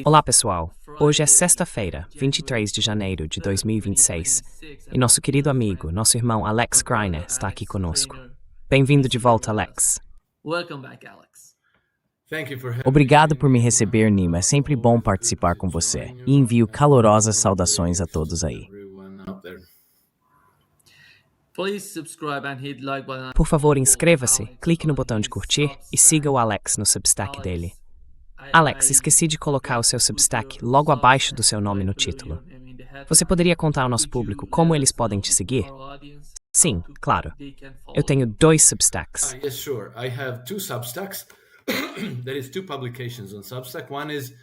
Olá, pessoal. Hoje é sexta-feira, 23 de janeiro de 2026, e nosso querido amigo, nosso irmão Alex Greiner está aqui conosco. Bem-vindo de volta, Alex. Obrigado por me receber, Nima. É sempre bom participar com você. E envio calorosas saudações a todos aí. Por favor, inscreva-se, clique no botão de curtir e siga o Alex no Substack dele. Alex, esqueci de colocar o seu Substack logo abaixo do seu nome no título. Você poderia contar ao nosso público como eles podem te seguir? Sim, claro. Eu tenho 2 Substacks. Yes, sure. I have 2 Substacks. There is 2 publications on Substack. One is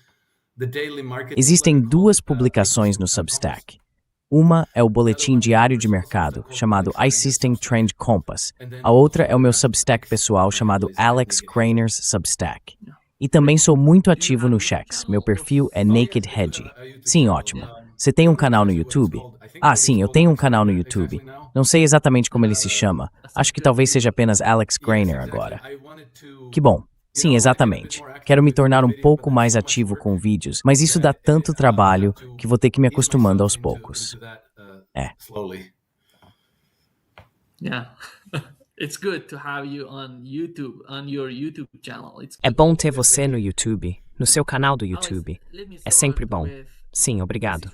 the Daily Market. Existem 2 publicações no Substack. Uma é o boletim diário de mercado, chamado iSystem Trend Compass. A outra é o meu Substack pessoal, chamado Alex Greiner's Substack. E também sou muito ativo no Chex. Meu perfil é Naked Hedge. Sim, ótimo. Você tem um canal no YouTube? Ah, sim, eu tenho um canal no YouTube. Não sei exatamente como ele se chama. Acho que talvez seja apenas Alex Greiner agora. Que bom. Sim, exatamente. Quero me tornar um pouco mais ativo com vídeos, mas isso dá tanto trabalho que vou ter que me acostumando aos poucos. É bom ter você no YouTube, no seu canal do YouTube. É sempre bom. Sim, obrigado.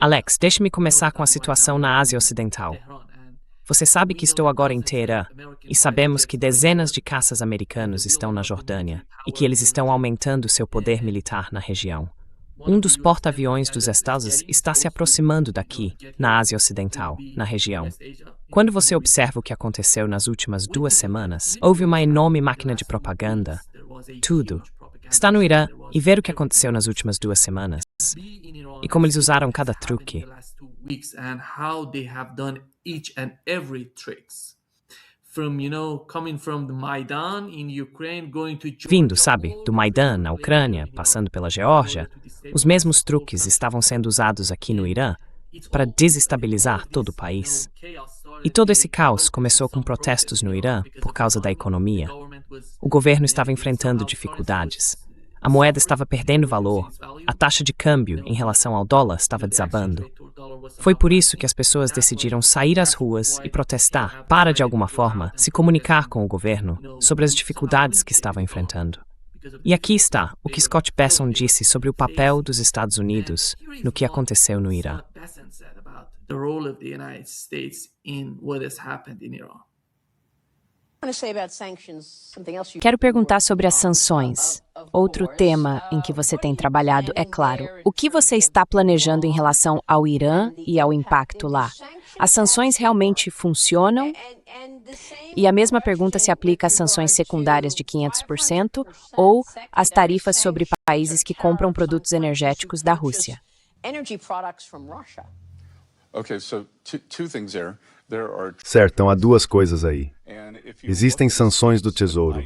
Alex, deixe-me começar com a situação na Ásia Ocidental. Você sabe que estou agora em Teherã, e sabemos que dezenas de caças americanos estão na Jordânia, e que eles estão aumentando seu poder militar na região. Um dos porta-aviões dos Estados está se aproximando daqui, na Ásia Ocidental, na região. Quando você observa o que aconteceu nas últimas 2 semanas, houve uma enorme máquina de propaganda. Tudo. Está no Irã e ver o que aconteceu nas últimas 2 semanas. E como eles usaram cada truque. Vindo, sabe, do Maidan, na Ucrânia, passando pela Geórgia, os mesmos truques estavam sendo usados aqui no Irã para desestabilizar todo o país. E todo esse caos começou com protestos no Irã por causa da economia. O governo estava enfrentando dificuldades. A moeda estava perdendo valor. A taxa de câmbio em relação ao dólar estava desabando. Foi por isso que as pessoas decidiram sair às ruas e protestar para, de alguma forma, se comunicar com o governo sobre as dificuldades que estava enfrentando. E aqui está o que Scott Bessent disse sobre o papel dos Estados Unidos no que aconteceu no Irã. Quero perguntar sobre as sanções. Outro tema em que você tem trabalhado, é claro. O que você está planejando em relação ao Irã e ao impacto lá? As sanções realmente funcionam? E a mesma pergunta se aplica às sanções secundárias de 500% ou às tarifas sobre países que compram produtos energéticos da Rússia. Certo, então há 2 coisas aí. Existem sanções do Tesouro.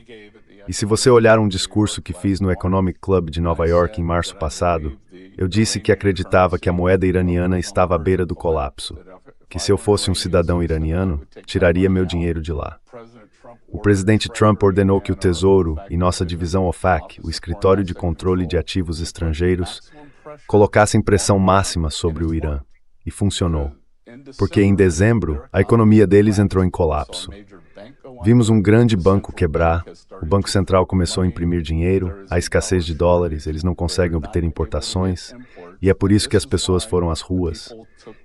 E se você olhar um discurso que fiz no Economic Club de Nova York em março passado, eu disse que acreditava que a moeda iraniana estava à beira do colapso, que se eu fosse um cidadão iraniano, tiraria meu dinheiro de lá. O presidente Trump ordenou que o Tesouro e nossa divisão OFAC, o Escritório de Controle de Ativos Estrangeiros, colocassem pressão máxima sobre o Irã. E funcionou. Porque em dezembro, a economia deles entrou em colapso. Vimos um grande banco quebrar, o Banco Central começou a imprimir dinheiro, há escassez de dólares, eles não conseguem obter importações, e é por isso que as pessoas foram às ruas.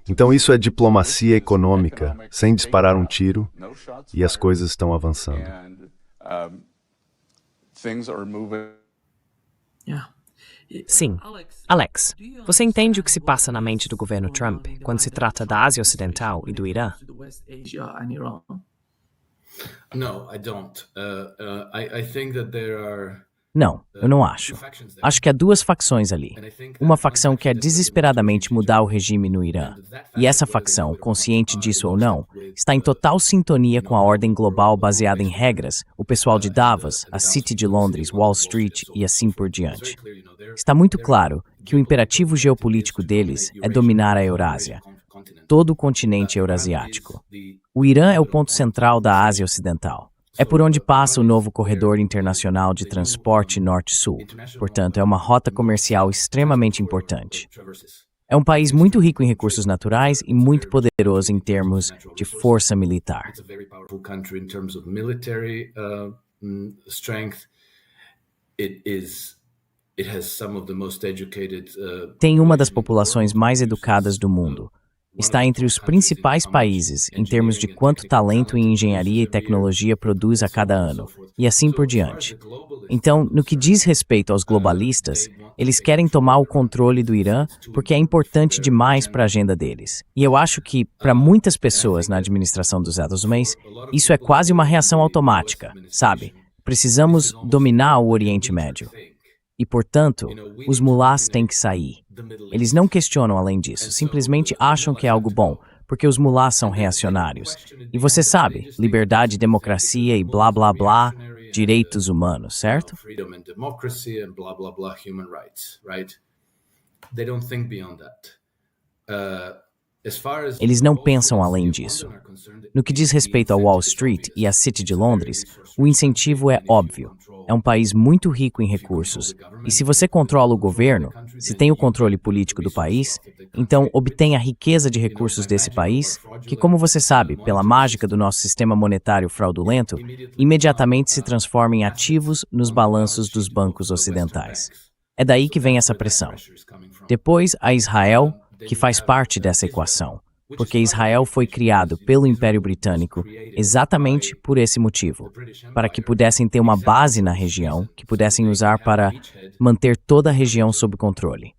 Então isso é diplomacia econômica, sem disparar um tiro, e as coisas estão avançando. Sim. Alex, você entende o que se passa na mente do governo Trump quando se trata da Ásia Ocidental e do Irã? Não, eu não acho. Acho que há 2 facções ali. Uma facção quer desesperadamente mudar o regime no Irã. E essa facção, consciente disso ou não, está em total sintonia com a ordem global baseada em regras, o pessoal de Davos, a City de Londres, Wall Street e assim por diante. Está muito claro que o imperativo geopolítico deles é dominar a Eurásia, todo o continente eurasiático. O Irã é o ponto central da Ásia Ocidental. É por onde passa o novo corredor internacional de transporte norte-sul. Portanto, é uma rota comercial extremamente importante. É um país muito rico em recursos naturais e muito poderoso em termos de força militar. Tem uma das populações mais educadas do mundo. Está entre os principais países em termos de quanto talento em engenharia e tecnologia produz a cada ano, e assim por diante. Então, no que diz respeito aos globalistas, eles querem tomar o controle do Irã porque é importante demais para a agenda deles. E eu acho que, para muitas pessoas na administração dos Estados Unidos, isso é quase uma reação automática, sabe? Precisamos dominar o Oriente Médio. E, portanto, os mulás têm que sair. Eles não questionam além disso, simplesmente acham que é algo bom, porque os mulás são reacionários. E você sabe, liberdade, democracia e blá blá blá, direitos humanos, certo? Eles não pensam além disso. No que diz respeito a Wall Street e a City de Londres, o incentivo é óbvio. É um país muito rico em recursos, e se você controla o governo, se tem o controle político do país, então obtém a riqueza de recursos desse país, que, como você sabe, pela mágica do nosso sistema monetário fraudulento, imediatamente se transforma em ativos nos balanços dos bancos ocidentais. É daí que vem essa pressão. Depois, a Israel, que faz parte dessa equação, porque Israel foi criado pelo Império Britânico exatamente por esse motivo, para que pudessem ter uma base na região, que pudessem usar para manter toda a região sob controle.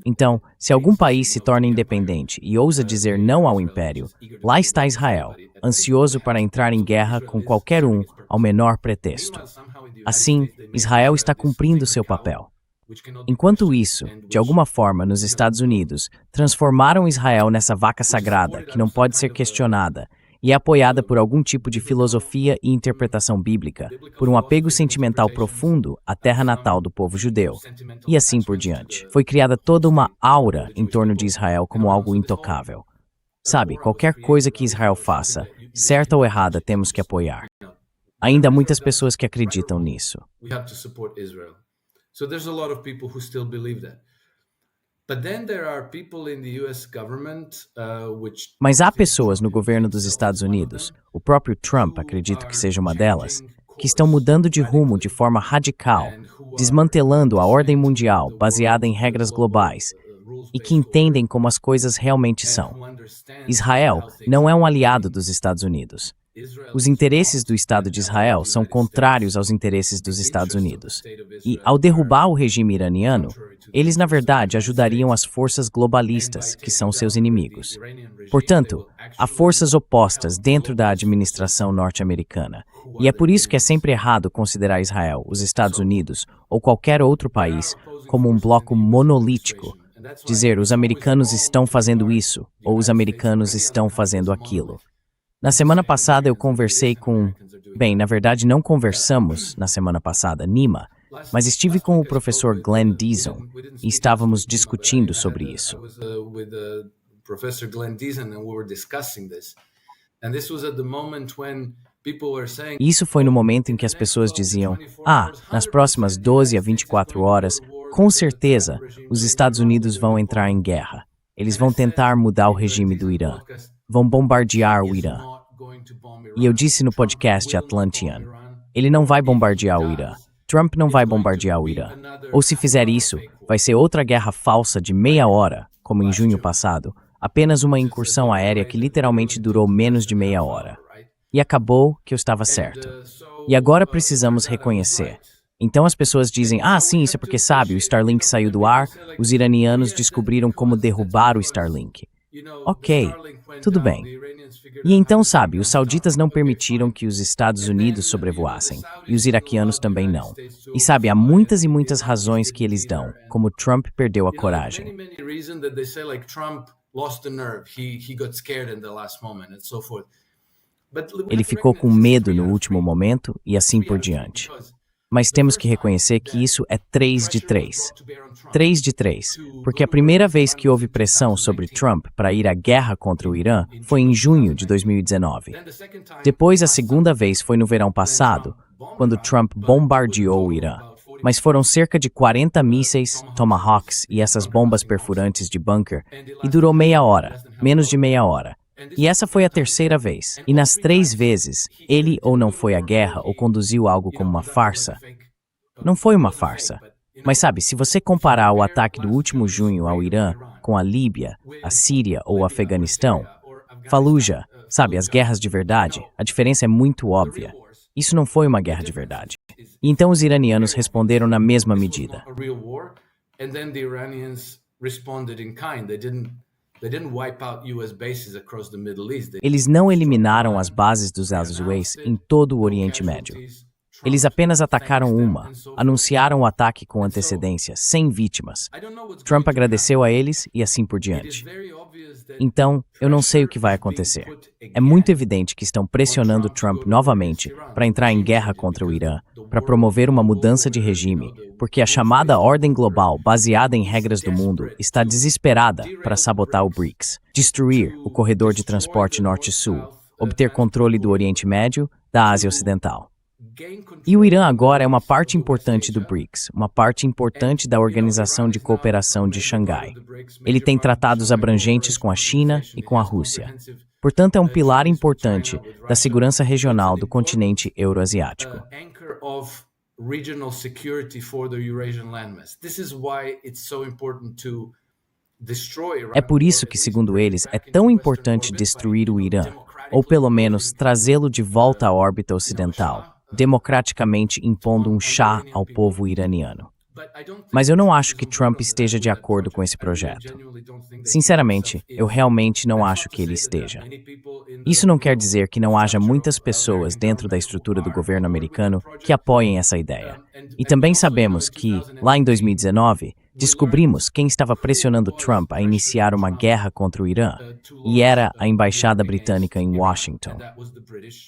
Então, se algum país se torna independente e ousa dizer não ao Império, lá está Israel, ansioso para entrar em guerra com qualquer um ao menor pretexto. Assim, Israel está cumprindo seu papel. Enquanto isso, de alguma forma, nos Estados Unidos, transformaram Israel nessa vaca sagrada que não pode ser questionada e é apoiada por algum tipo de filosofia e interpretação bíblica, por um apego sentimental profundo à terra natal do povo judeu, e assim por diante. Foi criada toda uma aura em torno de Israel como algo intocável. Sabe, qualquer coisa que Israel faça, certa ou errada, temos que apoiar. Ainda há muitas pessoas que acreditam nisso. Mas há pessoas no governo dos Estados Unidos, o próprio Trump, acredito que seja uma delas, que estão mudando de rumo de forma radical, desmantelando a ordem mundial baseada em regras globais e que entendem como as coisas realmente são. Israel não é um aliado dos Estados Unidos. Os interesses do Estado de Israel são contrários aos interesses dos Estados Unidos. E, ao derrubar o regime iraniano, eles, na verdade, ajudariam as forças globalistas, que são seus inimigos. Portanto, há forças opostas dentro da administração norte-americana. E é por isso que é sempre errado considerar Israel, os Estados Unidos ou qualquer outro país como um bloco monolítico. Dizer, os americanos estão fazendo isso, ou os americanos estão fazendo aquilo. Na semana passada eu conversei com... Bem, na verdade não conversamos na semana passada, Nima, mas estive com o professor Glenn Deason e estávamos discutindo sobre isso. Isso foi no momento em que as pessoas diziam, nas próximas 12 a 24 horas, com certeza, os Estados Unidos vão entrar em guerra. Eles vão tentar mudar o regime do Irã. Vão bombardear o Irã. E eu disse no podcast Atlantean, ele não vai bombardear o Irã. Trump não vai bombardear o Irã. Ou se fizer isso, vai ser outra guerra falsa de meia hora, como em junho passado, apenas uma incursão aérea que literalmente durou menos de meia hora. E acabou que eu estava certo. E agora precisamos reconhecer. Então as pessoas dizem, sim, isso é porque sabe, o Starlink saiu do ar, os iranianos descobriram como derrubar o Starlink. Ok, tudo bem. E então, sabe, os sauditas não permitiram que os Estados Unidos sobrevoassem, e os iraquianos também não. E sabe, há muitas e muitas razões que eles dão, como Trump perdeu a coragem. Ele ficou com medo no último momento e assim por diante. Mas temos que reconhecer que isso é 3 de 3. 3 de 3, porque a primeira vez que houve pressão sobre Trump para ir à guerra contra o Irã foi em junho de 2019. Depois, a segunda vez foi no verão passado, quando Trump bombardeou o Irã. Mas foram cerca de 40 mísseis, Tomahawks e essas bombas perfurantes de bunker, e durou meia hora, menos de meia hora. E essa foi a terceira vez. E nas 3 vezes, ele ou não foi à guerra ou conduziu algo como uma farsa. Não foi uma farsa. Mas sabe, se você comparar o ataque do último junho ao Irã com a Líbia, a Síria ou o Afeganistão, Fallujah, sabe, as guerras de verdade, a diferença é muito óbvia. Isso não foi uma guerra de verdade. E então os iranianos responderam na mesma medida. Eles não eliminaram as bases dos Al-Suez em todo o Oriente Médio. Eles apenas atacaram uma, anunciaram o ataque com antecedência, sem vítimas. Trump agradeceu a eles e assim por diante. Então, eu não sei o que vai acontecer. É muito evidente que estão pressionando Trump novamente para entrar em guerra contra o Irã, para promover uma mudança de regime, porque a chamada ordem global, baseada em regras do mundo, está desesperada para sabotar o BRICS, destruir o corredor de transporte norte-sul, obter controle do Oriente Médio, da Ásia Ocidental. E o Irã agora é uma parte importante do BRICS, uma parte importante da Organização de Cooperação de Xangai. Ele tem tratados abrangentes com a China e com a Rússia. Portanto, é um pilar importante da segurança regional do continente euroasiático. É por isso que, segundo eles, é tão importante destruir o Irã, ou pelo menos trazê-lo de volta à órbita ocidental, democraticamente impondo um chá ao povo iraniano. Mas eu não acho que Trump esteja de acordo com esse projeto. Sinceramente, eu realmente não acho que ele esteja. Isso não quer dizer que não haja muitas pessoas dentro da estrutura do governo americano que apoiem essa ideia. E também sabemos que, lá em 2019, descobrimos quem estava pressionando Trump a iniciar uma guerra contra o Irã, e era a embaixada britânica em Washington.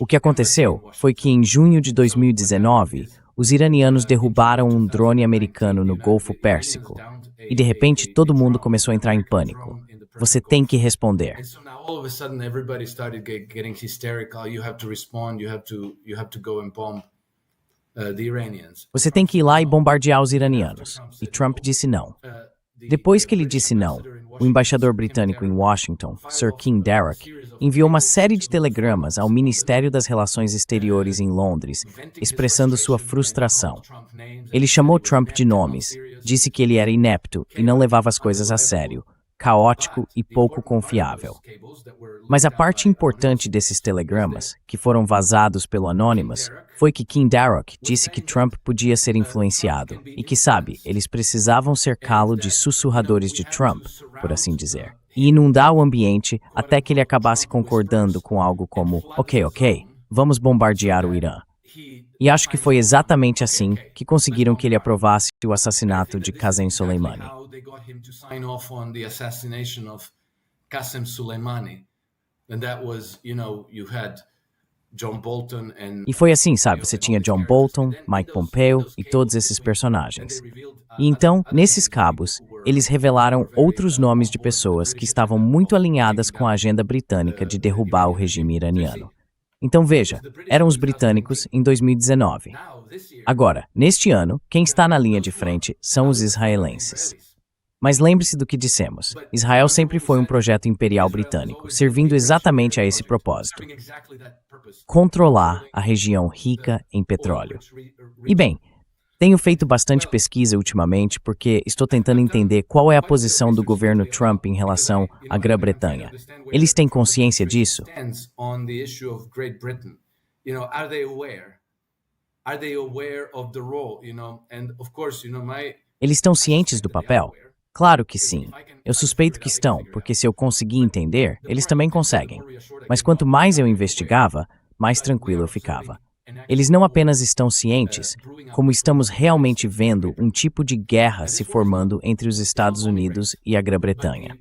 O que aconteceu foi que, em junho de 2019, os iranianos derrubaram um drone americano no Golfo Pérsico, e de repente todo mundo começou a entrar em pânico. Você tem que responder. Você tem que ir lá e bombardear os iranianos. E Trump disse não. Depois que ele disse não, o embaixador britânico em Washington, Sir King Darroch, enviou uma série de telegramas ao Ministério das Relações Exteriores em Londres, expressando sua frustração. Ele chamou Trump de nomes, disse que ele era inepto e não levava as coisas a sério, caótico e pouco confiável. Mas a parte importante desses telegramas, que foram vazados pelo Anonymous, foi que King Darroch disse que Trump podia ser influenciado e que, sabe, eles precisavam cercá-lo de sussurradores de Trump, por assim dizer, e inundar o ambiente até que ele acabasse concordando com algo como ok, vamos bombardear o Irã. E acho que foi exatamente assim que conseguiram que ele aprovasse o assassinato de Qasem Soleimani. E foi assim, sabe? Você tinha John Bolton, Mike Pompeo e todos esses personagens. E então, nesses cabos, eles revelaram outros nomes de pessoas que estavam muito alinhadas com a agenda britânica de derrubar o regime iraniano. Então veja, eram os britânicos em 2019. Agora, neste ano, quem está na linha de frente são os israelenses. Mas lembre-se do que dissemos. Israel sempre foi um projeto imperial britânico, servindo exatamente a esse propósito: controlar a região rica em petróleo. E bem, tenho feito bastante pesquisa ultimamente porque estou tentando entender qual é a posição do governo Trump em relação à Grã-Bretanha. Eles têm consciência disso? Eles estão cientes do papel? Claro que sim. Eu suspeito que estão, porque se eu conseguir entender, eles também conseguem. Mas quanto mais eu investigava, mais tranquilo eu ficava. Eles não apenas estão cientes, como estamos realmente vendo um tipo de guerra se formando entre os Estados Unidos e a Grã-Bretanha.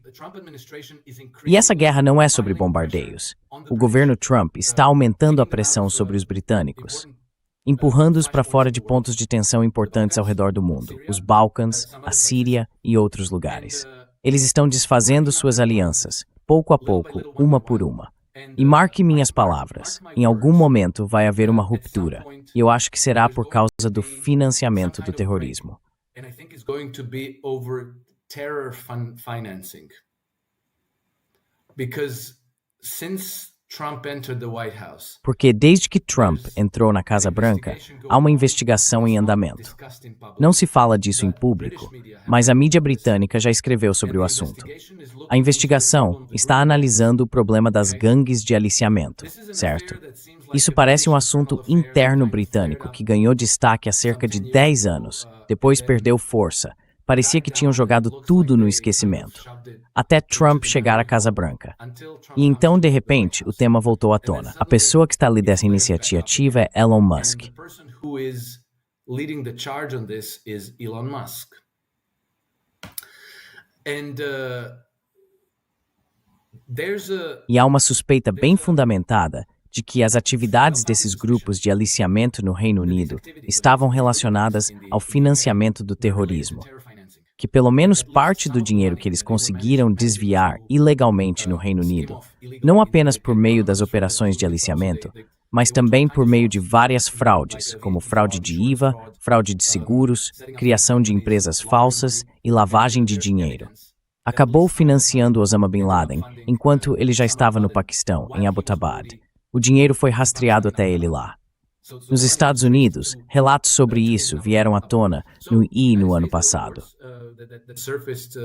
E essa guerra não é sobre bombardeios. O governo Trump está aumentando a pressão sobre os britânicos. empurrando-os para fora de pontos de tensão importantes ao redor do mundo, os Balcãs, a Síria e outros lugares. Eles estão desfazendo suas alianças, pouco a pouco, uma por uma. E marque minhas palavras, em algum momento vai haver uma ruptura, e eu acho que será por causa do financiamento do terrorismo. And I think it's going to be over terror financing. Because since Trump entered the White House, Porque desde que Trump entrou na Casa Branca, há uma investigação em andamento. Não se fala disso em público, mas a mídia britânica já escreveu sobre o assunto. A investigação está analisando o problema das gangues de aliciamento, certo? Isso parece um assunto interno britânico que ganhou destaque há cerca de 10 anos, depois perdeu força. Parecia que tinham jogado tudo no esquecimento, até Trump chegar à Casa Branca. E então, de repente, o tema voltou à tona. A pessoa que está ali dessa iniciativa é Elon Musk. the person who is leading the charge on this is Elon Musk. And there's a E há uma suspeita bem fundamentada de que as atividades desses grupos de aliciamento no Reino Unido estavam relacionadas ao financiamento do terrorismo, que pelo menos parte do dinheiro que eles conseguiram desviar ilegalmente no Reino Unido, não apenas por meio das operações de aliciamento, mas também por meio de várias fraudes, como fraude de IVA, fraude de seguros, criação de empresas falsas e lavagem de dinheiro. Acabou financiando Osama Bin Laden enquanto ele já estava no Paquistão, em Abbottabad. O dinheiro foi rastreado até ele lá. Nos Estados Unidos, relatos sobre isso vieram à tona no no ano passado. that surfaced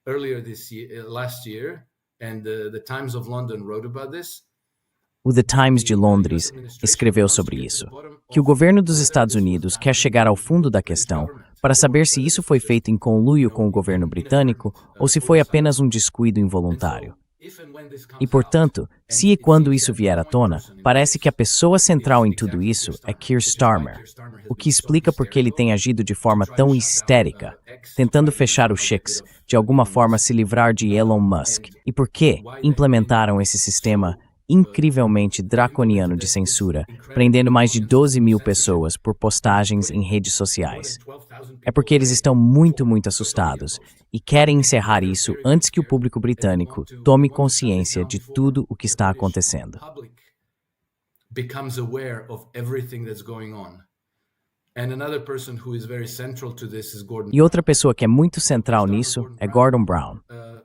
earlier last year, and the Times of London wrote about this. O The Times de Londres escreveu sobre isso, que o governo dos Estados Unidos quer chegar ao fundo da questão para saber se isso foi feito em conluio com o governo britânico ou se foi apenas um descuido involuntário. E, portanto, se e quando isso vier à tona, parece que a pessoa central em tudo isso é Keir Starmer, o que explica por que ele tem agido de forma tão histérica, tentando fechar os cheques, de alguma forma se livrar de Elon Musk, e por que implementaram esse sistema incrivelmente draconiano de censura, prendendo mais de 12 mil pessoas por postagens em redes sociais. É porque eles estão muito assustados e querem encerrar isso antes que o público britânico tome consciência de tudo o que está acontecendo. Becomes aware of everything that's going on. And another person who is very central to this is Gordon. E outra pessoa que é muito central nisso é Gordon Brown.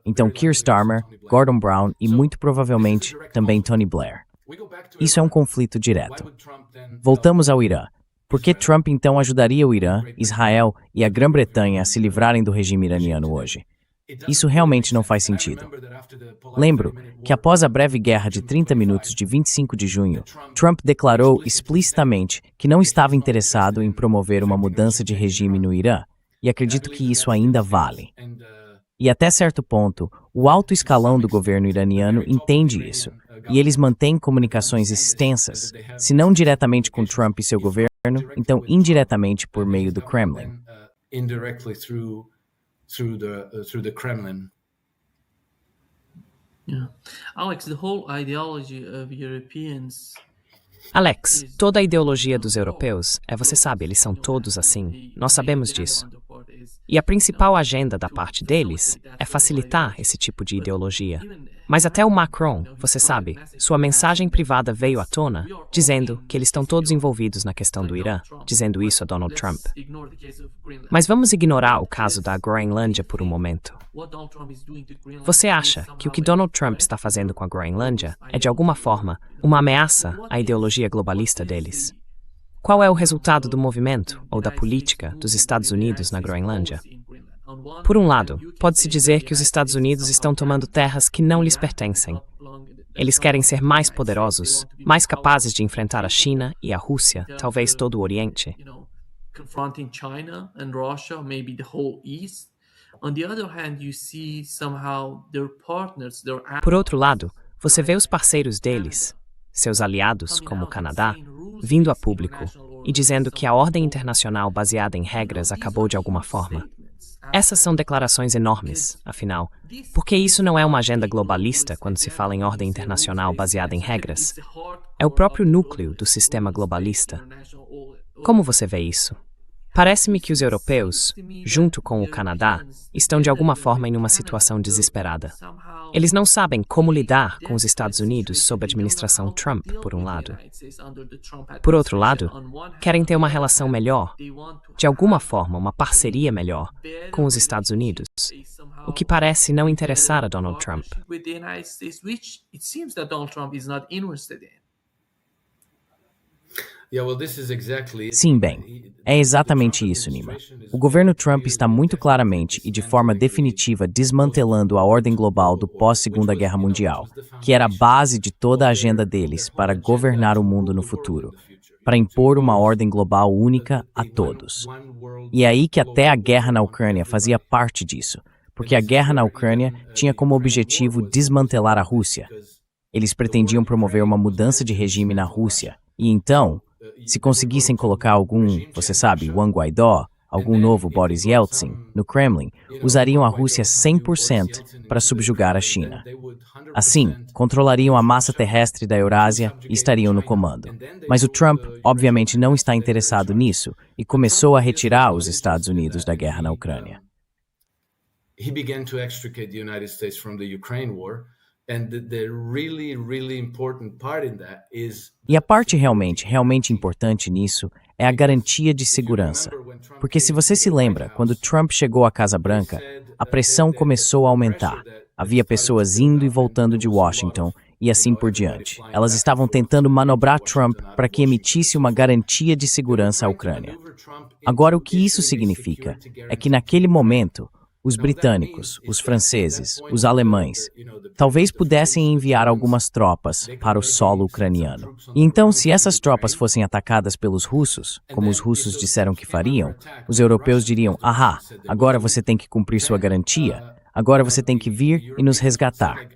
Então Keir Starmer, Gordon Brown e muito provavelmente também Tony Blair. Isso é um conflito direto. Voltamos ao Irã. Por que Trump então ajudaria o Irã, Israel e a Grã-Bretanha a se livrarem do regime iraniano hoje? Isso realmente não faz sentido. Lembro que após a breve guerra de 30 minutos de 25 de junho, Trump declarou explicitamente que não estava interessado em promover uma mudança de regime no Irã, e acredito que isso ainda vale. E até certo ponto, o alto escalão do governo iraniano entende isso, e eles mantêm comunicações extensas, se não diretamente com Trump e seu governo, então indiretamente por meio do Kremlin. Through the Kremlin. Yeah. Alex, the whole ideology of Europeans. Alex, toda a ideologia dos europeus você sabe, eles são todos assim. Nós sabemos disso. E a principal agenda da parte deles é facilitar esse tipo de ideologia. Mas até o Macron, você sabe, sua mensagem privada veio à tona, dizendo que eles estão todos envolvidos na questão do Irã, dizendo isso a Donald Trump. Mas vamos ignorar o caso da Groenlândia por um momento. Você acha que o que Donald Trump está fazendo com a Groenlândia é, de alguma forma, uma ameaça à ideologia globalista deles? Qual é o resultado do movimento ou da política dos Estados Unidos na Groenlândia? Por um lado, pode-se dizer que os Estados Unidos estão tomando terras que não lhes pertencem. Eles querem ser mais poderosos, mais capazes de enfrentar a China e a Rússia, talvez todo o Oriente. Confronting China and Russia, maybe the whole East. On the other hand, you see somehow their partners, their Por outro lado, você vê os parceiros deles, seus aliados, como o Canadá, vindo a público e dizendo que a ordem internacional baseada em regras acabou de alguma forma. Essas são declarações enormes, afinal, porque isso não é uma agenda globalista quando se fala em ordem internacional baseada em regras. É o próprio núcleo do sistema globalista. Como você vê isso? Parece-me que os europeus, junto com o Canadá, estão de alguma forma em uma situação desesperada. Eles não sabem como lidar com os Estados Unidos sob a administração Trump, por um lado. Por outro lado, querem ter uma relação melhor, de alguma forma, uma parceria melhor com os Estados Unidos, o que parece não interessar a Donald Trump. Sim, bem, é exatamente isso, Nima. O governo Trump está muito claramente e de forma definitiva desmantelando a ordem global do pós-Segunda Guerra Mundial, que era a base de toda a agenda deles para governar o mundo no futuro, para impor uma ordem global única a todos. E é aí que até a guerra na Ucrânia fazia parte disso, porque a guerra na Ucrânia tinha como objetivo desmantelar a Rússia. Eles pretendiam promover uma mudança de regime na Rússia, e então, se conseguissem colocar algum, você sabe, Juan Guaidó, algum novo Boris Yeltsin, no Kremlin, usariam a Rússia 100% para subjugar a China. Assim, controlariam a massa terrestre da Eurásia e estariam no comando. Mas o Trump, obviamente, não está interessado nisso e começou a retirar os Estados Unidos da guerra na Ucrânia. He began to extricate the United States from the Ukraine war. And the really important part in that is. E a parte realmente importante nisso é a garantia de segurança. Porque se você se lembra, quando Trump chegou à Casa Branca, a pressão começou a aumentar. Havia pessoas indo e voltando de Washington e assim por diante. Elas estavam tentando manobrar Trump para que emitisse uma garantia de segurança à Ucrânia. Agora, o que isso significa é que naquele momento, os britânicos, os franceses, os alemães, talvez pudessem enviar algumas tropas para o solo ucraniano. E então, se essas tropas fossem atacadas pelos russos, como os russos disseram que fariam, os europeus diriam, ahá, agora você tem que cumprir sua garantia, agora você tem que vir e nos resgatar.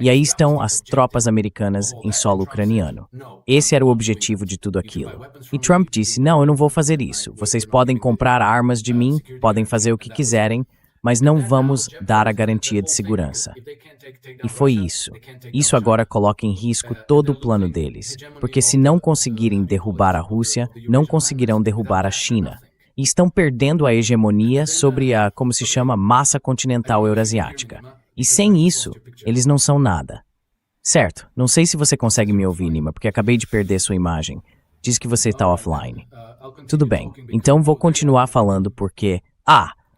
E aí estão as tropas americanas em solo ucraniano. Esse era o objetivo de tudo aquilo. E Trump disse, não, eu não vou fazer isso. Vocês podem comprar armas de mim, podem fazer o que quiserem, mas não vamos dar a garantia de segurança. E foi isso. Isso agora coloca em risco todo o plano deles, porque se não conseguirem derrubar a Rússia, não conseguirão derrubar a China. E estão perdendo a hegemonia sobre a, como se chama, massa continental eurasiática. E sem isso, eles não são nada. Certo, não sei se você consegue me ouvir, Nima, porque acabei de perder sua imagem. Diz que você está offline. Tudo bem, então vou continuar falando porque...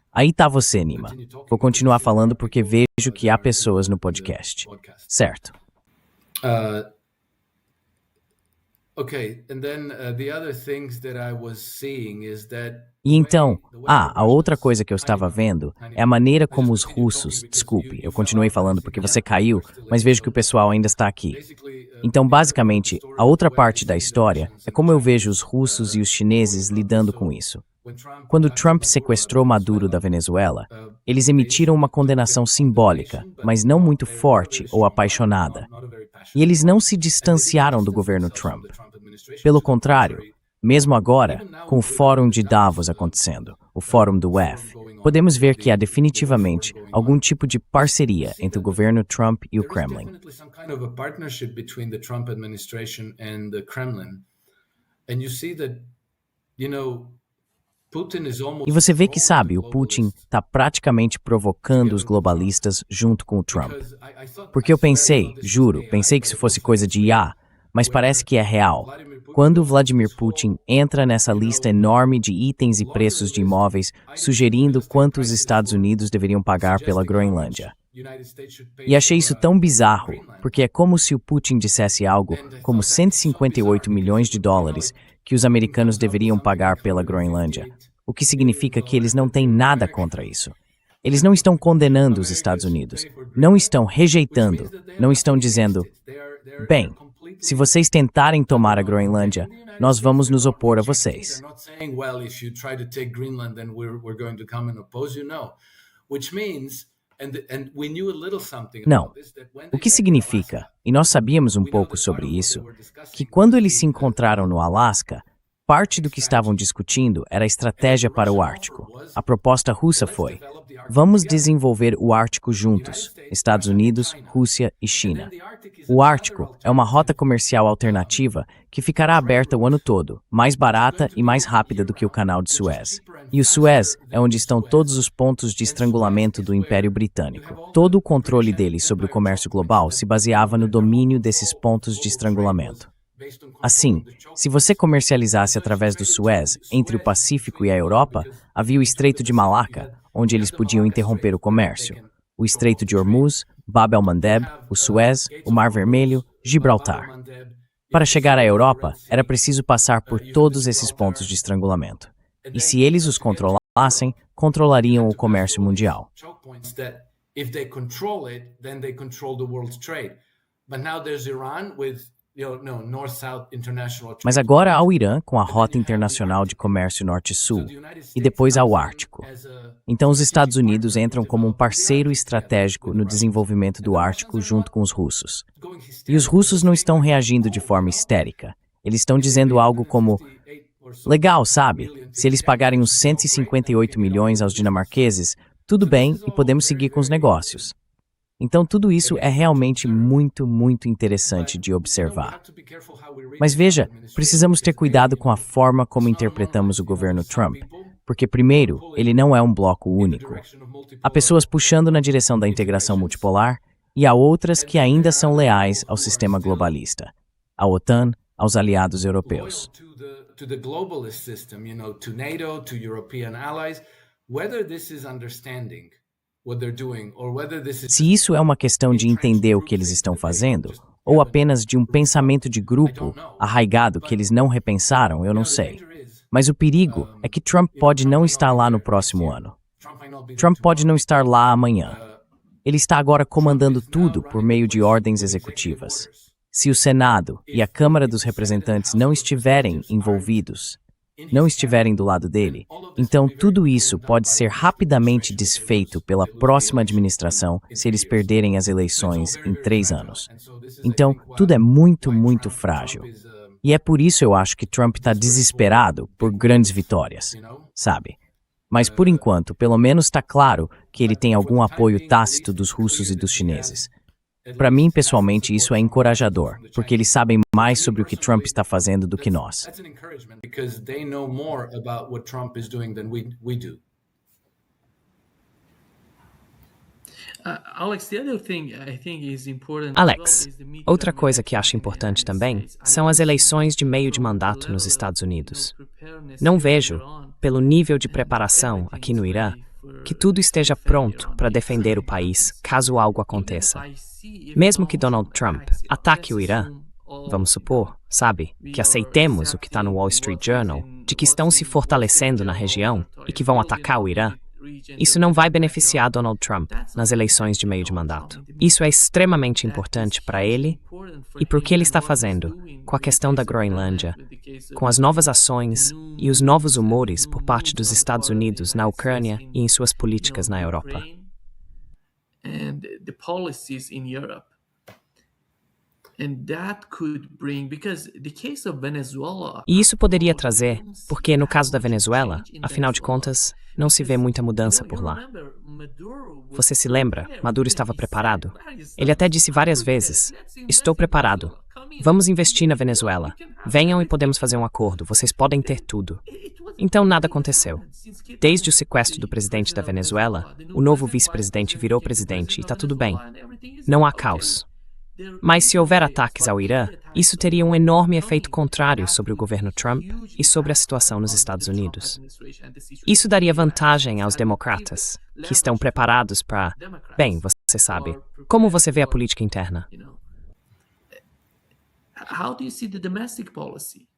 aí tá você, Nima. Vou continuar falando porque vejo que há pessoas no podcast. Certo. E então, a outra coisa que eu estava vendo é a maneira como os russos, desculpe, eu continuei falando porque você caiu, mas vejo que o pessoal ainda está aqui. Então, basicamente, a outra parte da história é como eu vejo os russos e os chineses lidando com isso. Quando Trump sequestrou Maduro da Venezuela, eles emitiram uma condenação simbólica, mas não muito forte ou apaixonada. E eles não se distanciaram do governo Trump. Pelo contrário, mesmo agora, com o Fórum de Davos acontecendo, o Fórum do UEF, podemos ver que há definitivamente algum tipo de parceria entre o governo Trump e o Kremlin. E você vê que, sabe, o Putin está praticamente provocando os globalistas junto com o Trump. Porque eu pensei que isso fosse coisa de IA, mas parece que é real. Quando Vladimir Putin entra nessa lista enorme de itens e preços de imóveis, sugerindo quanto os Estados Unidos deveriam pagar pela Groenlândia. E achei isso tão bizarro, porque é como se o Putin dissesse algo como 158 milhões de dólares que os americanos deveriam pagar pela Groenlândia, o que significa que eles não têm nada contra isso. Eles não estão condenando os Estados Unidos, não estão rejeitando, não estão dizendo, bem, se vocês tentarem tomar a Groenlândia, nós vamos nos opor a vocês. Não. O que significa, e nós sabíamos um pouco sobre isso, que quando eles se encontraram no Alasca, Parte do que estavam discutindo era a estratégia para o Ártico. A proposta russa foi: vamos desenvolver o Ártico juntos, Estados Unidos, Rússia e China. O Ártico é uma rota comercial alternativa que ficará aberta o ano todo, mais barata e mais rápida do que o Canal de Suez. E o Suez é onde estão todos os pontos de estrangulamento do Império Britânico. Todo o controle dele sobre o comércio global se baseava no domínio desses pontos de estrangulamento. Assim, se você comercializasse através do Suez entre o Pacífico e a Europa, havia o Estreito de Malaca, onde eles podiam interromper o comércio, o Estreito de Hormuz, Bab el-Mandeb, o Suez, o Mar Vermelho, Gibraltar. Para chegar à Europa, era preciso passar por todos esses pontos de estrangulamento. E se eles os controlassem, controlariam o comércio mundial. Mas agora há o Irã com a Rota Internacional de Comércio Norte-Sul e depois há o Ártico. Então os Estados Unidos entram como um parceiro estratégico no desenvolvimento do Ártico junto com os russos. E os russos não estão reagindo de forma histérica. Eles estão dizendo algo como: legal, sabe? Se eles pagarem uns 158 milhões aos dinamarqueses, tudo bem e podemos seguir com os negócios. Então tudo isso é realmente muito, muito interessante de observar. Mas veja, precisamos ter cuidado com a forma como interpretamos o governo Trump, porque primeiro, ele não é um bloco único. Há pessoas puxando na direção da integração multipolar e há outras que ainda são leais ao sistema globalista, à OTAN, aos aliados europeus. Se isso é uma questão de entender o que eles estão fazendo, ou apenas de um pensamento de grupo arraigado que eles não repensaram, eu não sei. Mas o perigo é que Trump pode não estar lá no próximo ano. Trump pode não estar lá amanhã. Ele está agora comandando tudo por meio de ordens executivas. Se o Senado e a Câmara dos Representantes não estiverem envolvidos, não estiverem do lado dele, então tudo isso pode ser rapidamente desfeito pela próxima administração se eles perderem as eleições em 3 anos. Então, tudo é muito, muito frágil. E é por isso eu acho que Trump está desesperado por grandes vitórias, sabe? Mas por enquanto, pelo menos está claro que ele tem algum apoio tácito dos russos e dos chineses. Para mim, pessoalmente, isso é encorajador, porque eles sabem mais sobre o que Trump está fazendo do que nós. Alex, outra coisa que acho importante também são as eleições de meio de mandato nos Estados Unidos. Não vejo, pelo nível de preparação aqui no Irã, que tudo esteja pronto para defender o país caso algo aconteça. Mesmo que Donald Trump ataque o Irã, vamos supor, sabe, que aceitemos o que está no Wall Street Journal, de que estão se fortalecendo na região e que vão atacar o Irã, isso não vai beneficiar Donald Trump nas eleições de meio de mandato. Isso é extremamente importante para ele e para o que ele está fazendo com a questão da Groenlândia, com as novas ações e os novos humores por parte dos Estados Unidos na Ucrânia e em suas políticas na Europa. E isso poderia trazer, porque no caso da Venezuela, afinal de contas, não se vê muita mudança por lá. Você se lembra? Maduro estava preparado. Ele até disse várias vezes: estou preparado. Vamos investir na Venezuela. Venham e podemos fazer um acordo. Vocês podem ter tudo. Então nada aconteceu. Desde o sequestro do presidente da Venezuela, o novo vice-presidente virou presidente e está tudo bem. Não há caos. Mas se houver ataques ao Irã, isso teria um enorme efeito contrário sobre o governo Trump e sobre a situação nos Estados Unidos. Isso daria vantagem aos democratas, que estão preparados para... Bem, você sabe. Como você vê a política interna? How do you see the domestic policy?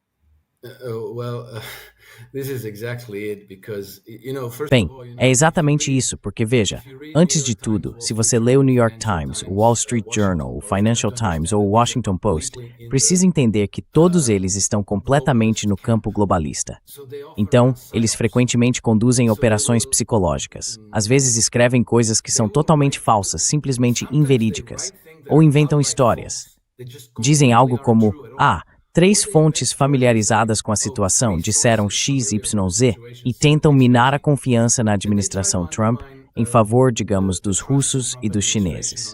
Bem, é exatamente isso, porque veja, antes de tudo, se você lê o New York Times, o Wall Street Journal, o Financial Times ou o Washington Post, precisa entender que todos eles estão completamente no campo globalista. Então, eles frequentemente conduzem operações psicológicas. Às vezes escrevem coisas que são totalmente falsas, simplesmente inverídicas, ou inventam histórias. Dizem algo como, 3 fontes familiarizadas com a situação disseram XYZ e tentam minar a confiança na administração Trump em favor, digamos, dos russos e dos chineses.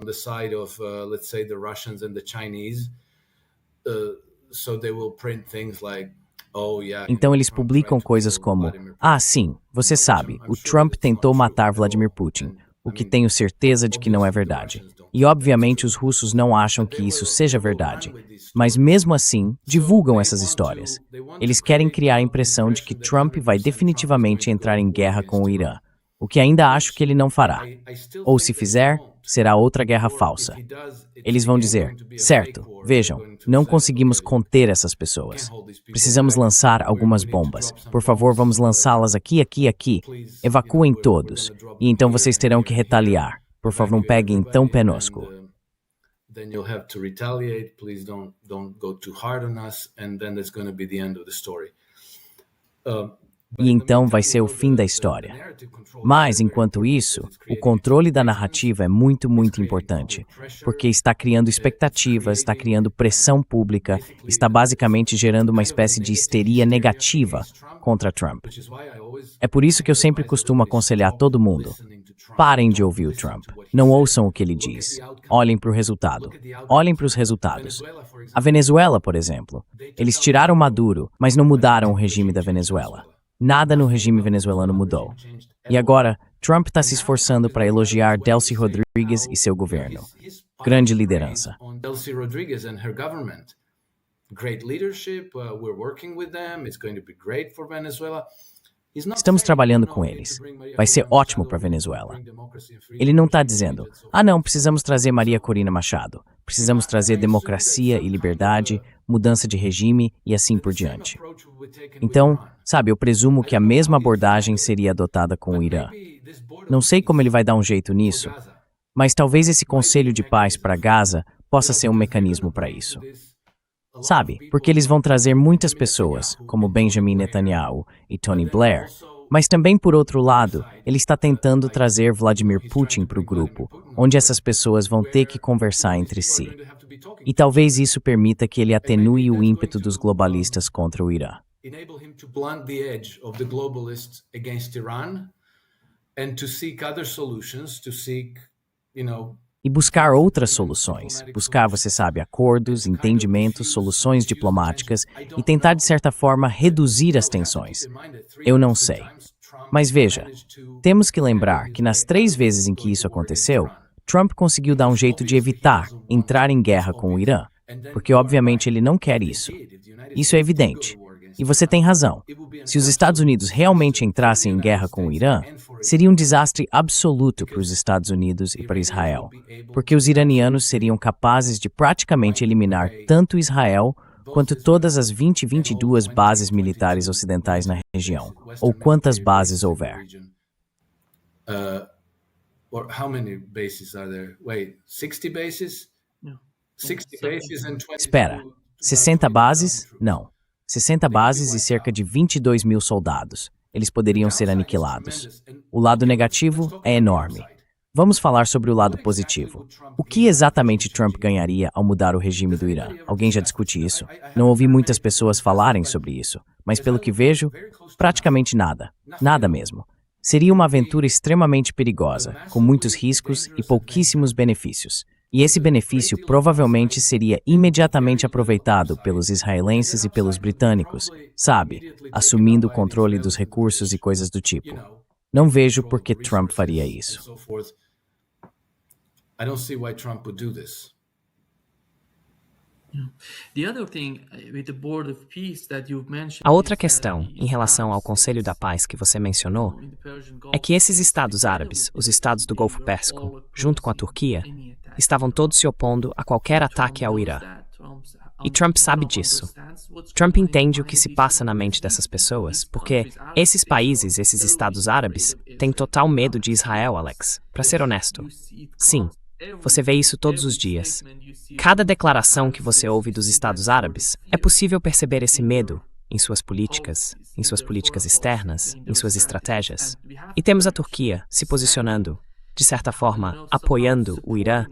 Então eles publicam coisas como: ah, sim, você sabe, o Trump tentou matar Vladimir Putin, o que tenho certeza de que não é verdade. E obviamente os russos não acham que isso seja verdade, mas mesmo assim divulgam essas histórias. Eles querem criar a impressão de que Trump vai definitivamente entrar em guerra com o Irã, o que ainda acho que ele não fará. Ou se fizer, será outra guerra falsa. Eles vão dizer: certo, vejam, não conseguimos conter essas pessoas. Precisamos lançar algumas bombas. Por favor, vamos lançá-las aqui, aqui, aqui. Evacuem todos. E então vocês terão que retaliar. Por favor, não peguem tão penosco. Then you'll have to retaliate. Please don't go too hard on us, and then that's going to be the end of the story. E então vai ser o fim da história. Mas, enquanto isso, o controle da narrativa é muito, muito importante, porque está criando expectativas, está criando pressão pública, está basicamente gerando uma espécie de histeria negativa contra Trump. É por isso que eu sempre costumo aconselhar todo mundo: parem de ouvir o Trump. Não ouçam o que ele diz. Olhem para o resultado. Olhem para os resultados. A Venezuela, por exemplo. Eles tiraram Maduro, mas não mudaram o regime da Venezuela. Nada no regime venezuelano mudou. E agora, Trump está se esforçando para elogiar Delcy Rodrigues e seu governo. Grande liderança. Delcy Rodriguez and her government. Great leadership. We're working with them. It's going to be great for Venezuela. Estamos trabalhando com eles. Vai ser ótimo para a Venezuela. Ele não está dizendo: ah não, precisamos trazer Maria Corina Machado. Precisamos trazer democracia e liberdade, mudança de regime e assim por diante. Então, sabe, eu presumo que a mesma abordagem seria adotada com o Irã. Não sei como ele vai dar um jeito nisso, mas talvez esse conselho de paz para Gaza possa ser um mecanismo para isso. Sabe, porque eles vão trazer muitas pessoas, como Benjamin Netanyahu e Tony Blair, mas também, por outro lado, ele está tentando trazer Vladimir Putin para o grupo, onde essas pessoas vão ter que conversar entre si. E talvez isso permita que ele atenue o ímpeto dos globalistas contra o Irã. Enable him to blunt the edge of the globalists against Iran and to seek other solutions, to seek, E buscar outras soluções. Buscar, você sabe, acordos, entendimentos, soluções diplomáticas e tentar, de certa forma, reduzir as tensões. Eu não sei. Mas veja, temos que lembrar que nas 3 vezes em que isso aconteceu, Trump conseguiu dar um jeito de evitar entrar em guerra com o Irã, porque obviamente ele não quer isso. Isso é evidente. E você tem razão. Se os Estados Unidos realmente entrassem em guerra com o Irã, seria um desastre absoluto para os Estados Unidos e para Israel, porque os iranianos seriam capazes de praticamente eliminar tanto Israel quanto todas as 22 bases militares ocidentais na região, ou quantas bases houver. How many bases are there? Wait, 60 bases? 60 bases and 22. Espera, 60 bases? Não. 60 bases e cerca de 22 mil soldados. Eles poderiam ser aniquilados. O lado negativo é enorme. Vamos falar sobre o lado positivo. O que exatamente Trump ganharia ao mudar o regime do Irã? Alguém já discute isso? Não ouvi muitas pessoas falarem sobre isso, mas pelo que vejo, praticamente nada. Nada mesmo. Seria uma aventura extremamente perigosa, com muitos riscos e pouquíssimos benefícios. E esse benefício provavelmente seria imediatamente aproveitado pelos israelenses e pelos britânicos, sabe, assumindo o controle dos recursos e coisas do tipo. Não vejo por que Trump faria isso. I don't see why Trump would do this. A outra questão, em relação ao Conselho da Paz que você mencionou, é que esses Estados árabes, os Estados do Golfo Pérsico, junto com a Turquia, estavam todos se opondo a qualquer ataque ao Irã. E Trump sabe disso. Trump entende o que se passa na mente dessas pessoas, porque esses países, esses Estados árabes, têm total medo de Israel, Alex, para ser honesto. Sim, você vê isso todos os dias. Cada declaração que você ouve dos Estados árabes, é possível perceber esse medo em suas políticas externas, em suas estratégias. E temos a Turquia se posicionando, de certa forma, apoiando o Irã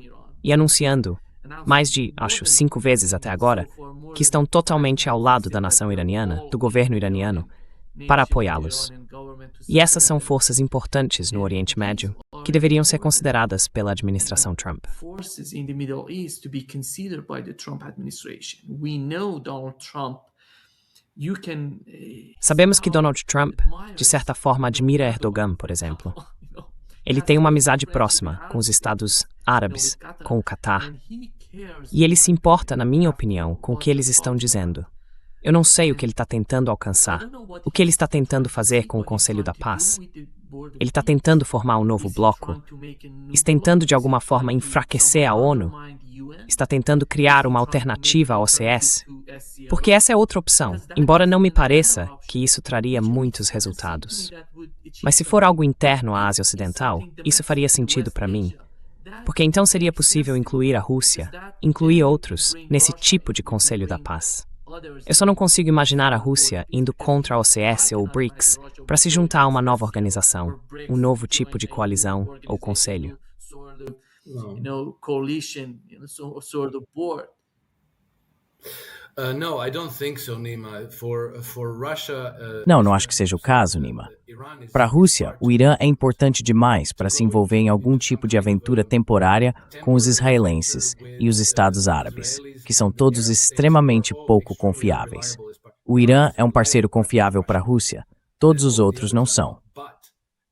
e anunciando mais de, acho, 5 vezes até agora, que estão totalmente ao lado da nação iraniana, do governo iraniano, para apoiá-los. E essas são forças importantes no Oriente Médio que deveriam ser consideradas pela administração Trump. Forces in the Middle East to be considered by the Trump administration. We know Donald Trump. Sabemos que Donald Trump, de certa forma, admira Erdogan, por exemplo. Ele tem uma amizade próxima com os Estados Árabes, com o Catar. E ele se importa, na minha opinião, com o que eles estão dizendo. Eu não sei o que ele está tentando alcançar, o que ele está tentando fazer com o Conselho da Paz. Ele está tentando formar um novo bloco, está tentando de alguma forma enfraquecer a ONU, está tentando criar uma alternativa à OCS, porque essa é outra opção, embora não me pareça que isso traria muitos resultados. Mas se for algo interno à Ásia Ocidental, isso faria sentido para mim, porque então seria possível incluir a Rússia, incluir outros, nesse tipo de Conselho da Paz. Eu só não consigo imaginar a Rússia indo contra a OCS ou o BRICS para se juntar a uma nova organização, um novo tipo de coalizão ou conselho. Não, não acho que seja o caso, Nima. Para a Rússia, o Irã é importante demais para se envolver em algum tipo de aventura temporária com os israelenses e os Estados Árabes, que são todos extremamente pouco confiáveis. O Irã é um parceiro confiável para a Rússia, todos os outros não são.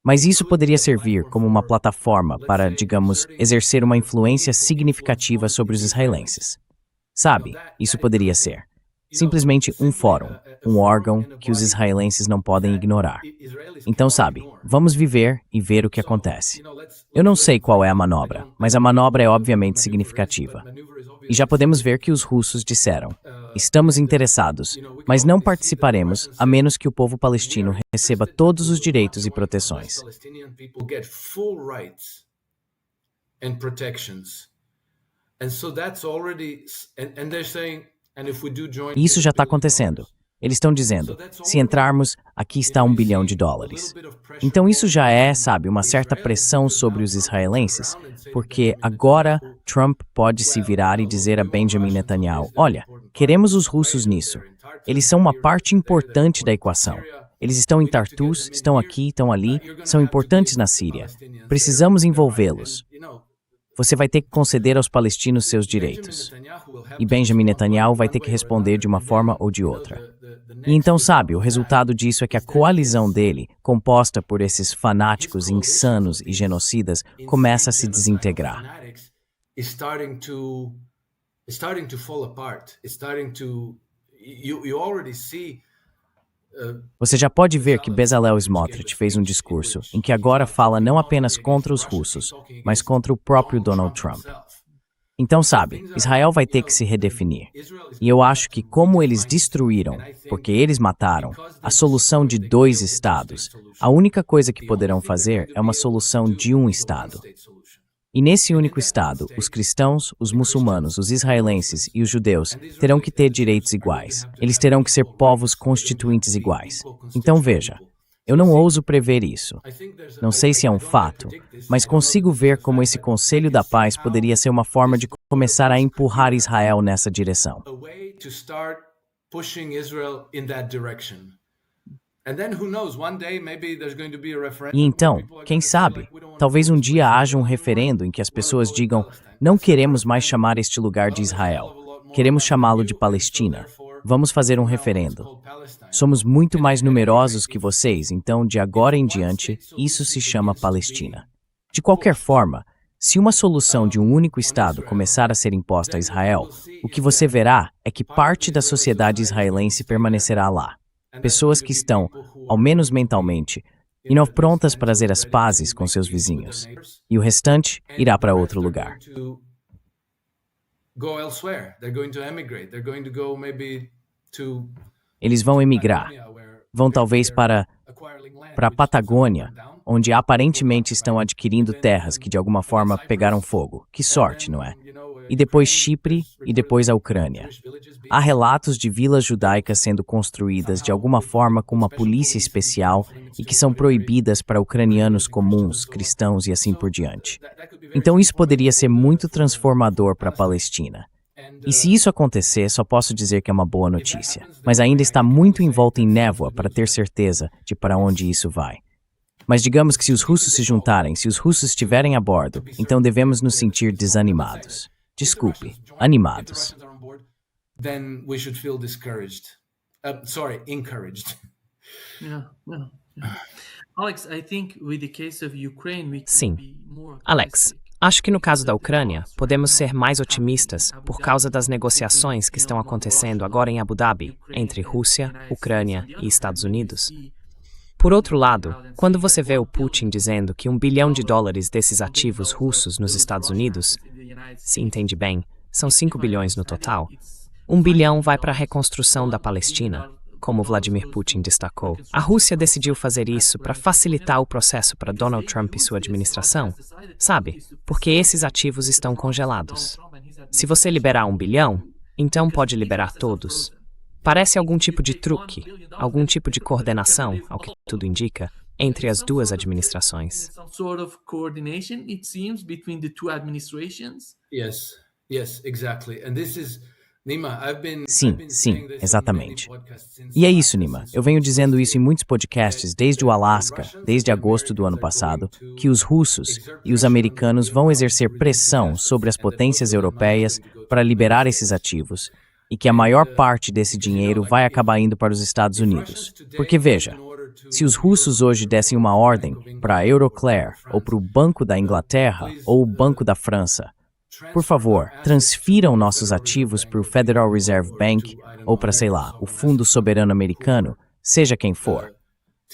Mas isso poderia servir como uma plataforma para, digamos, exercer uma influência significativa sobre os israelenses. Sabe, isso poderia ser simplesmente um fórum, um órgão que os israelenses não podem ignorar. Então, sabe, vamos viver e ver o que acontece. Eu não sei qual é a manobra, mas a manobra é obviamente significativa. E já podemos ver que os russos disseram: estamos interessados, mas não participaremos a menos que o povo palestino receba todos os direitos e proteções. E isso já está acontecendo. Eles estão dizendo, se entrarmos, aqui está $1 bilhão. Então isso já é, sabe, uma certa pressão sobre os israelenses, porque agora Trump pode se virar e dizer a Benjamin Netanyahu: olha, queremos os russos nisso. Eles são uma parte importante da equação. Eles estão em Tartus, estão aqui, estão ali, são importantes na Síria. Precisamos envolvê-los. Você vai ter que conceder aos palestinos seus direitos. E Benjamin Netanyahu vai ter que responder de uma forma ou de outra. E então, sabe, o resultado disso é que a coalizão dele, composta por esses fanáticos insanos e genocidas, começa a se desintegrar. Você já pode ver que Bezalel Smotrich fez um discurso em que agora fala não apenas contra os russos, mas contra o próprio Donald Trump. Então, sabe, Israel vai ter que se redefinir. E eu acho que como eles destruíram, porque eles mataram, a solução de 2 estados, a única coisa que poderão fazer é uma solução de um estado. E nesse único estado, os cristãos, os muçulmanos, os israelenses e os judeus terão que ter direitos iguais. Eles terão que ser povos constituintes iguais. Então veja, eu não ouso prever isso. Não sei se é um fato, mas consigo ver como esse Conselho da Paz poderia ser uma forma de começar a empurrar Israel nessa direção. E então, quem sabe, talvez um dia haja um referendo em que as pessoas digam: não queremos mais chamar este lugar de Israel, queremos chamá-lo de Palestina. Vamos fazer um referendo. Somos muito mais numerosos que vocês, então, de agora em diante, isso se chama Palestina. De qualquer forma, se uma solução de um único Estado começar a ser imposta a Israel, o que você verá é que parte da sociedade israelense permanecerá lá. Pessoas que estão, ao menos mentalmente, prontas para fazer as pazes com seus vizinhos. E o restante irá para outro lugar. Eles vão emigrar. Vão talvez para a Patagônia, onde aparentemente estão adquirindo terras que de alguma forma pegaram fogo. Que sorte, não é? e depois Chipre e depois a Ucrânia. Há relatos de vilas judaicas sendo construídas de alguma forma com uma polícia especial e que são proibidas para ucranianos comuns, cristãos e assim por diante. Então isso poderia ser muito transformador para a Palestina. E se isso acontecer, só posso dizer que é uma boa notícia. Mas ainda está muito envolto em névoa para ter certeza de para onde isso vai. Mas digamos que se os russos se juntarem, se os russos estiverem a bordo, então devemos nos sentir desanimados. Desculpe, animados. Then we should feel discouraged. Encouraged. Yeah. Alex, I think with the case of Ukraine, we can Sim. be more Alex, acho que no caso da Ucrânia, podemos ser mais otimistas por causa das negociações que estão acontecendo agora em Abu Dhabi, entre Rússia, Ucrânia e Estados Unidos. Por outro lado, quando você vê o Putin dizendo que $1 bilhão desses ativos russos nos Estados Unidos, se entende bem, são 5 bilhões no total, 1 bilhão vai para a reconstrução da Palestina, como Vladimir Putin destacou. A Rússia decidiu fazer isso para facilitar o processo para Donald Trump e sua administração, sabe? Porque esses ativos estão congelados. Se você liberar 1 bilhão, então pode liberar todos. Parece algum tipo de truque, algum tipo de coordenação, ao que tudo indica, entre as duas administrações. some sort of coordination, it seems, between the two administrations. Yes, exactly. And this is Nima, Sim, exatamente. E é isso, Nima. Eu venho dizendo isso em muitos podcasts desde o Alasca, desde agosto do ano passado, que os russos e os americanos vão exercer pressão sobre as potências europeias para liberar esses ativos e que a maior parte desse dinheiro vai acabar indo para os Estados Unidos. Porque veja, se os russos hoje dessem uma ordem para a Euroclear ou para o Banco da Inglaterra ou o Banco da França, por favor, transfiram nossos ativos para o Federal Reserve Bank ou para, sei lá, o Fundo Soberano Americano, seja quem for.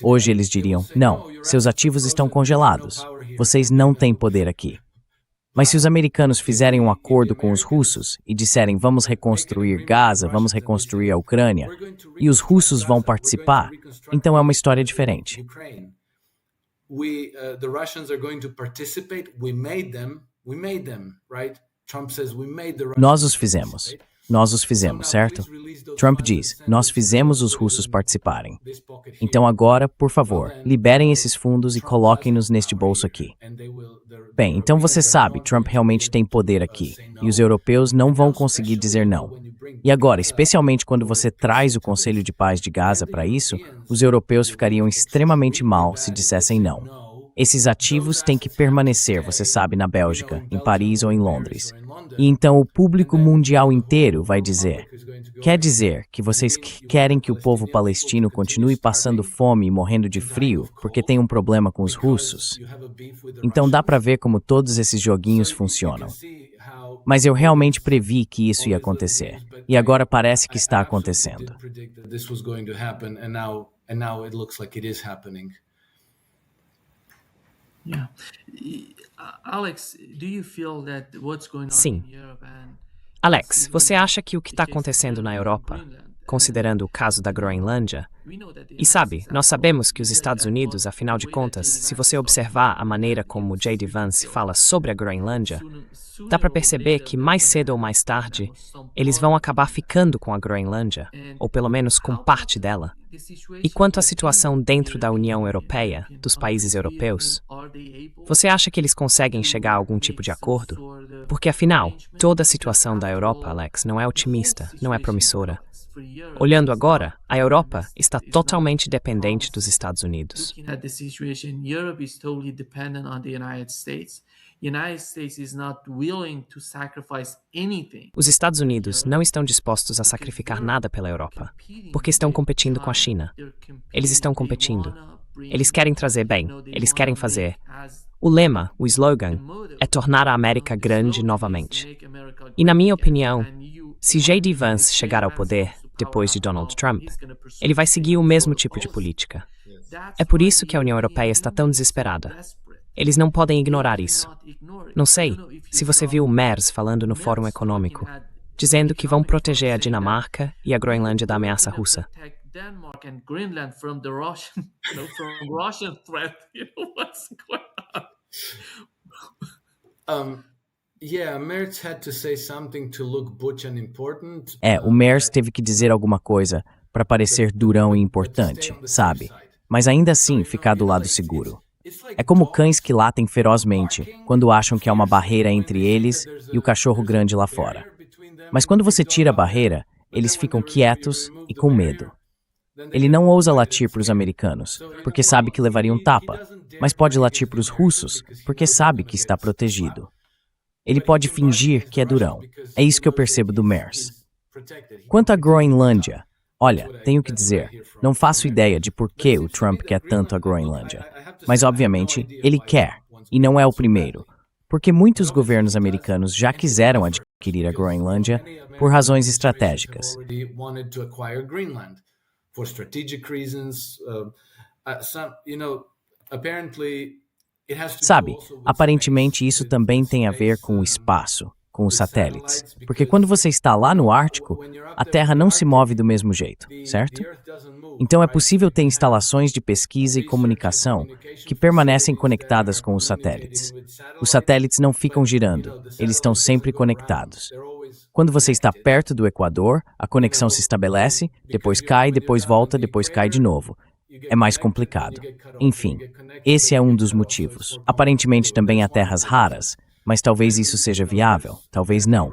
Hoje eles diriam, não, seus ativos estão congelados, vocês não têm poder aqui. Mas se os americanos fizerem um acordo com os russos e disserem vamos reconstruir Gaza, vamos reconstruir a Ucrânia, e os russos vão participar, então é uma história diferente. The Russians are going to participate. We made them, right? Trump says we made the Russians Nós os fizemos, certo? Trump diz, nós fizemos os russos participarem. Então agora, por favor, liberem esses fundos e coloquem-nos neste bolso aqui. Bem, então você sabe, Trump realmente tem poder aqui, e os europeus não vão conseguir dizer não. E agora, especialmente quando você traz o Conselho de Paz de Gaza para isso, os europeus ficariam extremamente mal se dissessem não. Esses ativos têm que permanecer, você sabe, na Bélgica, em Paris ou em Londres. E então o público mundial inteiro vai dizer, quer dizer que vocês querem que o povo palestino continue passando fome e morrendo de frio porque tem um problema com os russos? Então dá para ver como todos esses joguinhos funcionam. Mas eu realmente previ que isso ia acontecer. E agora parece que está acontecendo. Yeah. Alex, do you feel that what's going on Sim. in Europe and Alex, você acha que o que está acontecendo na Europa, considerando o caso da Groenlândia, e sabe, nós sabemos que os Estados Unidos, afinal de contas, se você observar a maneira como J.D. Vance fala sobre a Groenlândia, dá para perceber que mais cedo ou mais tarde, eles vão acabar ficando com a Groenlândia, ou pelo menos com parte dela. E quanto à situação dentro da União Europeia, dos países europeus, você acha que eles conseguem chegar a algum tipo de acordo? Porque afinal, toda a situação da Europa, Alex, não é otimista, não é promissora. Olhando agora, a Europa está totalmente dependente dos Estados Unidos. looking at the situation, Europe is totally dependent on the United States. United States is not willing to sacrifice anything. Os Estados Unidos não estão dispostos a sacrificar nada pela Europa, porque estão competindo com a China. Eles estão competindo. Eles querem trazer bem, eles querem fazer. O lema, o slogan, é tornar a América grande novamente. E na minha opinião, se J.D. Vance chegar ao poder, depois de Donald Trump, ele vai seguir o mesmo tipo de política. É por isso que a União Europeia está tão desesperada. Eles não podem ignorar isso. Não sei se você viu o Merz falando no Fórum Econômico, dizendo que vão proteger a Dinamarca e a Groenlândia da ameaça russa. Denmark and Greenland from the Russian, from Russian threat. What's going on? Yeah, Merz had to say something to look butch and important. O Merz teve que dizer alguma coisa para parecer durão e importante, sabe? Mas ainda assim ficar do lado seguro. É como cães que latem ferozmente quando acham que há uma barreira entre eles e o cachorro grande lá fora. Mas quando você tira a barreira, eles ficam quietos e com medo. Ele não ousa latir para os americanos, porque sabe que levaria um tapa, mas pode latir para os russos, porque sabe que está protegido. Ele pode fingir que é durão. É isso que eu percebo do Merz. Quanto à Groenlândia, olha, tenho que dizer, não faço ideia de por que o Trump quer tanto a Groenlândia. Mas, obviamente, ele quer, e não é o primeiro, porque muitos governos americanos já quiseram adquirir a Groenlândia por razões estratégicas. Sabe, aparentemente isso também tem a ver com o espaço, com os satélites. Porque quando você está lá no Ártico, a Terra não se move do mesmo jeito, certo? Então é possível ter instalações de pesquisa e comunicação que permanecem conectadas com os satélites. Os satélites não ficam girando, eles estão sempre conectados. Quando você está perto do Equador, a conexão se estabelece, depois cai, depois volta, depois cai de novo. É mais complicado. Enfim, esse é um dos motivos. Aparentemente também há terras raras, mas talvez isso seja viável, talvez não.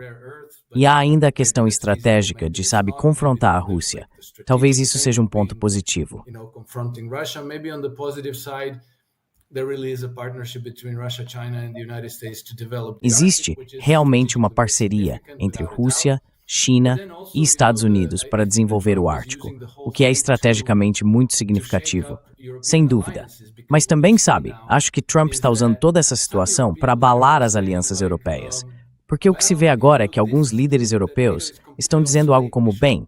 E há ainda a questão estratégica de, sabe, confrontar a Rússia. Talvez isso seja um ponto positivo. Existe realmente uma parceria entre Rússia, China e Estados Unidos para desenvolver o Ártico, o que é estrategicamente muito significativo, sem dúvida. Mas também, sabe, acho que Trump está usando toda essa situação para abalar as alianças europeias. Porque o que se vê agora é que alguns líderes europeus estão dizendo algo como, bem,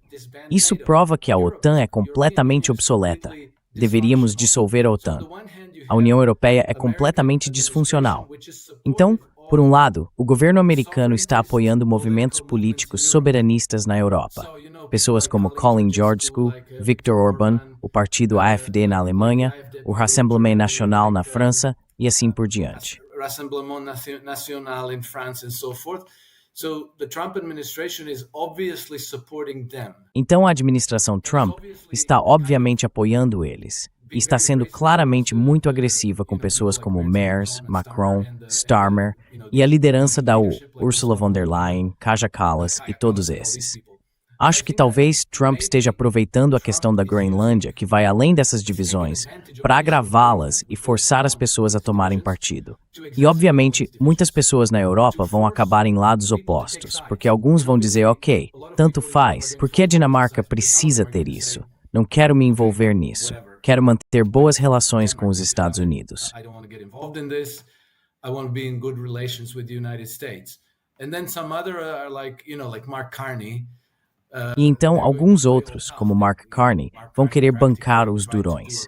isso prova que a OTAN é completamente obsoleta. Deveríamos dissolver a OTAN. A União Europeia é completamente disfuncional. Então, por um lado, o governo americano está apoiando movimentos políticos soberanistas na Europa. Pessoas como Colin Georgescu, Viktor Orbán, o partido AfD na Alemanha, o Rassemblement National na França e assim por diante. Rassemblement National in France and so forth. So the Trump administration is obviously supporting them. Então a administração Trump está obviamente apoiando eles. E está sendo claramente muito agressiva com pessoas como Merz, Macron, Starmer e a liderança da UE, Ursula von der Leyen, Kaja Kallas e todos esses. Acho que talvez Trump esteja aproveitando a questão da Groenlândia, que vai além dessas divisões, para agravá-las e forçar as pessoas a tomarem partido. E, obviamente, muitas pessoas na Europa vão acabar em lados opostos, porque alguns vão dizer, ok, tanto faz, por que a Dinamarca precisa ter isso? Não quero me envolver nisso. Quero manter boas relações com os Estados Unidos. E então alguns outros, como Mark Carney, vão querer bancar os durões.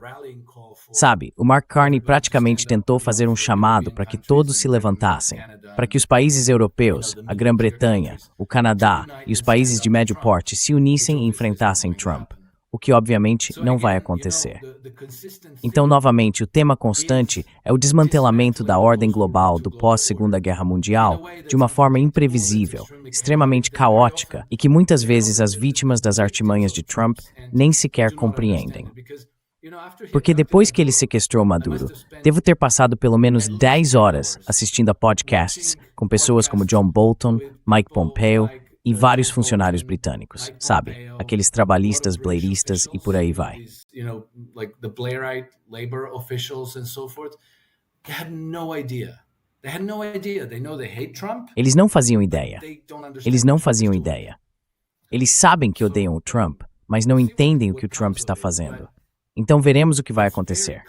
Sabe, o Mark Carney praticamente tentou fazer um chamado para que todos se levantassem, para que os países europeus, a Grã-Bretanha, o Canadá e os países de médio porte se unissem e enfrentassem Trump. O que obviamente não vai acontecer. Então, novamente, o tema constante é o desmantelamento da ordem global do pós-Segunda Guerra Mundial de uma forma imprevisível, extremamente caótica e que muitas vezes as vítimas das artimanhas de Trump nem sequer compreendem. Porque depois que ele sequestrou Maduro, devo ter passado pelo menos 10 horas assistindo a podcasts com pessoas como John Bolton, Mike Pompeo e vários funcionários britânicos, sabe? Aqueles trabalhistas, blairistas e por aí vai. Eles não faziam ideia. Eles não faziam ideia. Eles sabem que odeiam o Trump, mas não entendem o que o Trump está fazendo. Então veremos o que vai acontecer.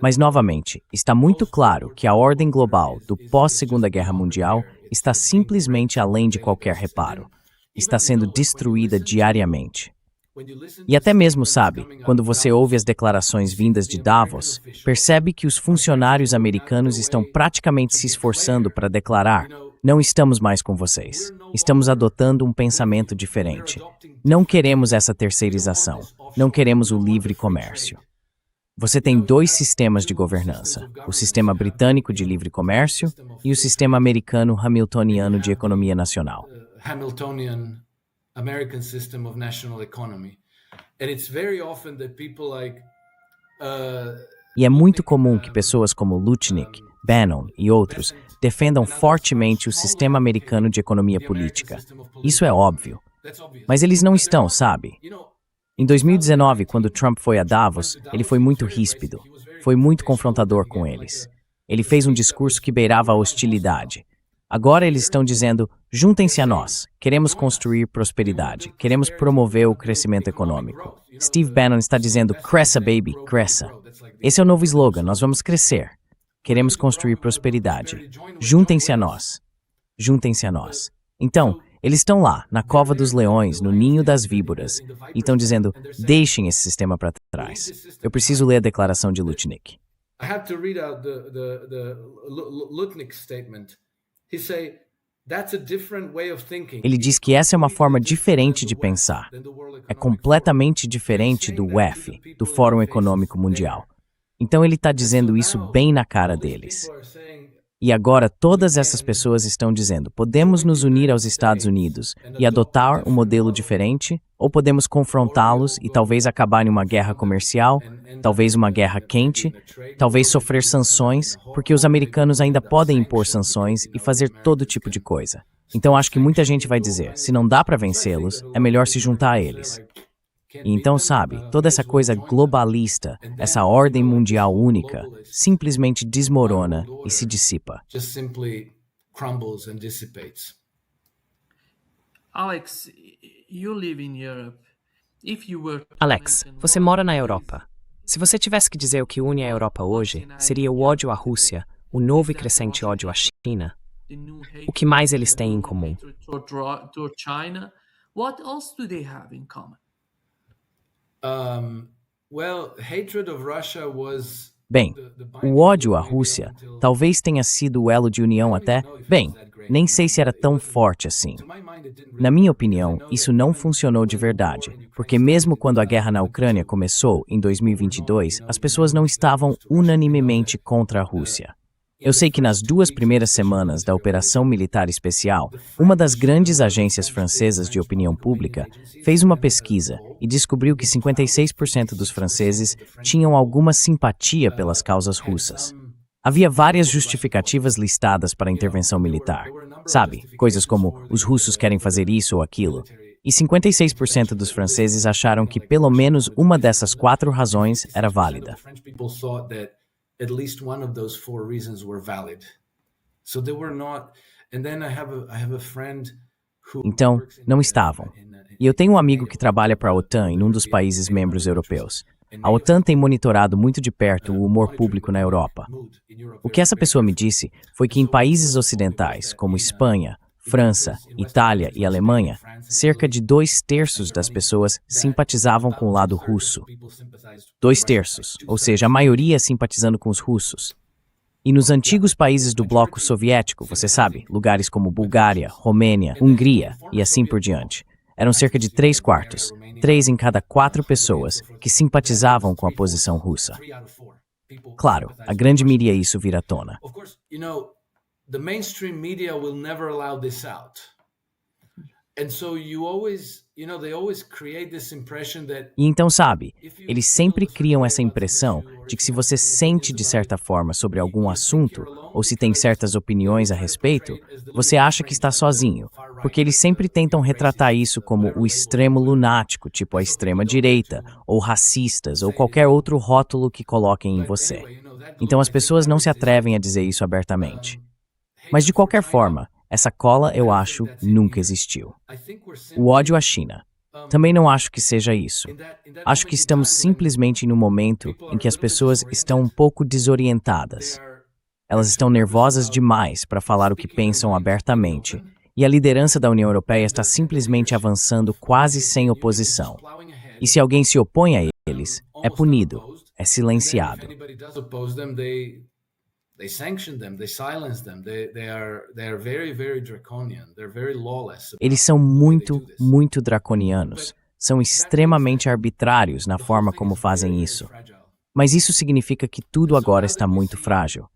Mas, novamente, está muito claro que a ordem global do pós-Segunda Guerra Mundial está simplesmente além de qualquer reparo. Está sendo destruída diariamente. E até mesmo, sabe, quando você ouve as declarações vindas de Davos, percebe que os funcionários americanos estão praticamente se esforçando para declarar: não estamos mais com vocês. Estamos adotando um pensamento diferente. Não queremos essa terceirização. Não queremos o livre comércio. Você tem dois sistemas de governança, o sistema britânico de livre comércio e o sistema americano hamiltoniano de economia nacional. Hamiltonian American system of national economy. And it's very often that people E é muito comum que pessoas como Lutnick, Bannon e outros defendam fortemente o sistema americano de economia política. Isso é óbvio. Mas eles não estão, sabe? Em 2019, quando Trump foi a Davos, ele foi muito ríspido, foi muito confrontador com eles. Ele fez um discurso que beirava a hostilidade. Agora eles estão dizendo, juntem-se a nós, queremos construir prosperidade, queremos promover o crescimento econômico. Steve Bannon está dizendo, cresça baby, cresça. Esse é o novo slogan, nós vamos crescer. Queremos construir prosperidade. Juntem-se a nós. Juntem-se a nós. Então, eles estão lá, na cova dos leões, no ninho das víboras, e estão dizendo, deixem esse sistema para trás. Eu preciso ler a declaração de Lutnick. I have to read out the Lutnick statement. He say, that's a different way of thinking. Ele diz que essa é uma forma diferente de pensar. É completamente diferente do WEF, do Fórum Econômico Mundial. Então ele está dizendo isso bem na cara deles. E agora todas essas pessoas estão dizendo, podemos nos unir aos Estados Unidos e adotar um modelo diferente, ou podemos confrontá-los e talvez acabar em uma guerra comercial, talvez uma guerra quente, talvez sofrer sanções, porque os americanos ainda podem impor sanções e fazer todo tipo de coisa. Então acho que muita gente vai dizer, se não dá para vencê-los, é melhor se juntar a eles. E então, sabe, toda essa coisa globalista, essa ordem mundial única, simplesmente desmorona e se dissipa. Just simply crumbles and dissipates. Alex, you live in Europe. If you were to Alex, mention você one mora na Europa. Se você tivesse que dizer o que une a Europa hoje, seria o ódio à Rússia, o novo e crescente ódio à China. the new O que mais eles têm em comum? hatred toward China, what else do they have in common? Well, hatred of Russia was Bem, o ódio à Rússia talvez tenha sido o elo de união até, bem, nem sei se era tão forte assim. Na minha opinião, isso não funcionou de verdade, porque mesmo quando a guerra na Ucrânia começou, em 2022, as pessoas não estavam unanimemente contra a Rússia. Eu sei que nas 2 primeiras semanas da Operação Militar Especial, uma das grandes agências francesas de opinião pública fez uma pesquisa e descobriu que 56% dos franceses tinham alguma simpatia pelas causas russas. Havia várias justificativas listadas para a intervenção militar. Sabe, coisas como os russos querem fazer isso ou aquilo. E 56% dos franceses acharam que pelo menos uma dessas 4 razões era válida. At least one of those 4 reasons were valid. So they were not. And then I have a friend who Então, não estavam. E eu tenho um amigo que trabalha para a OTAN em um dos países membros europeus. A OTAN tem monitorado muito de perto o humor público na Europa. O que essa pessoa me disse foi que em países ocidentais, como Espanha, França, Itália e Alemanha, cerca de 2/3 das pessoas simpatizavam com o lado russo. 2/3, ou seja, a maioria simpatizando com os russos. E nos antigos países do bloco soviético, você sabe, lugares como Bulgária, Romênia, Hungria e assim por diante, eram cerca de 3/4, 3 em cada 4 pessoas que simpatizavam com a posição russa. Claro, a grande mídia isso vira à tona. Of course, the mainstream media will never allow this out. And so you always, they always create this impression that E então, sabe, eles sempre criam essa impressão de que se você sente de certa forma sobre algum assunto, ou se tem certas opiniões a respeito, você acha que está sozinho, porque eles sempre tentam retratar isso como o extremo lunático, tipo a extrema-direita, ou racistas, ou qualquer outro rótulo que coloquem em você. Então as pessoas não se atrevem a dizer isso abertamente. Mas de qualquer forma, essa cola, eu acho, nunca existiu. O ódio à China. Também não acho que seja isso. Acho que estamos simplesmente em um momento em que as pessoas estão um pouco desorientadas. Elas estão nervosas demais para falar o que pensam abertamente, e a liderança da União Europeia está simplesmente avançando quase sem oposição. E se alguém se opõe a eles, é punido, é silenciado. They sanction them, they silence them. They are very, very draconian. They're very lawless. Eles são muito, muito draconianos. São extremamente arbitrários na forma como fazem isso. Mas isso significa que tudo agora está muito frágil.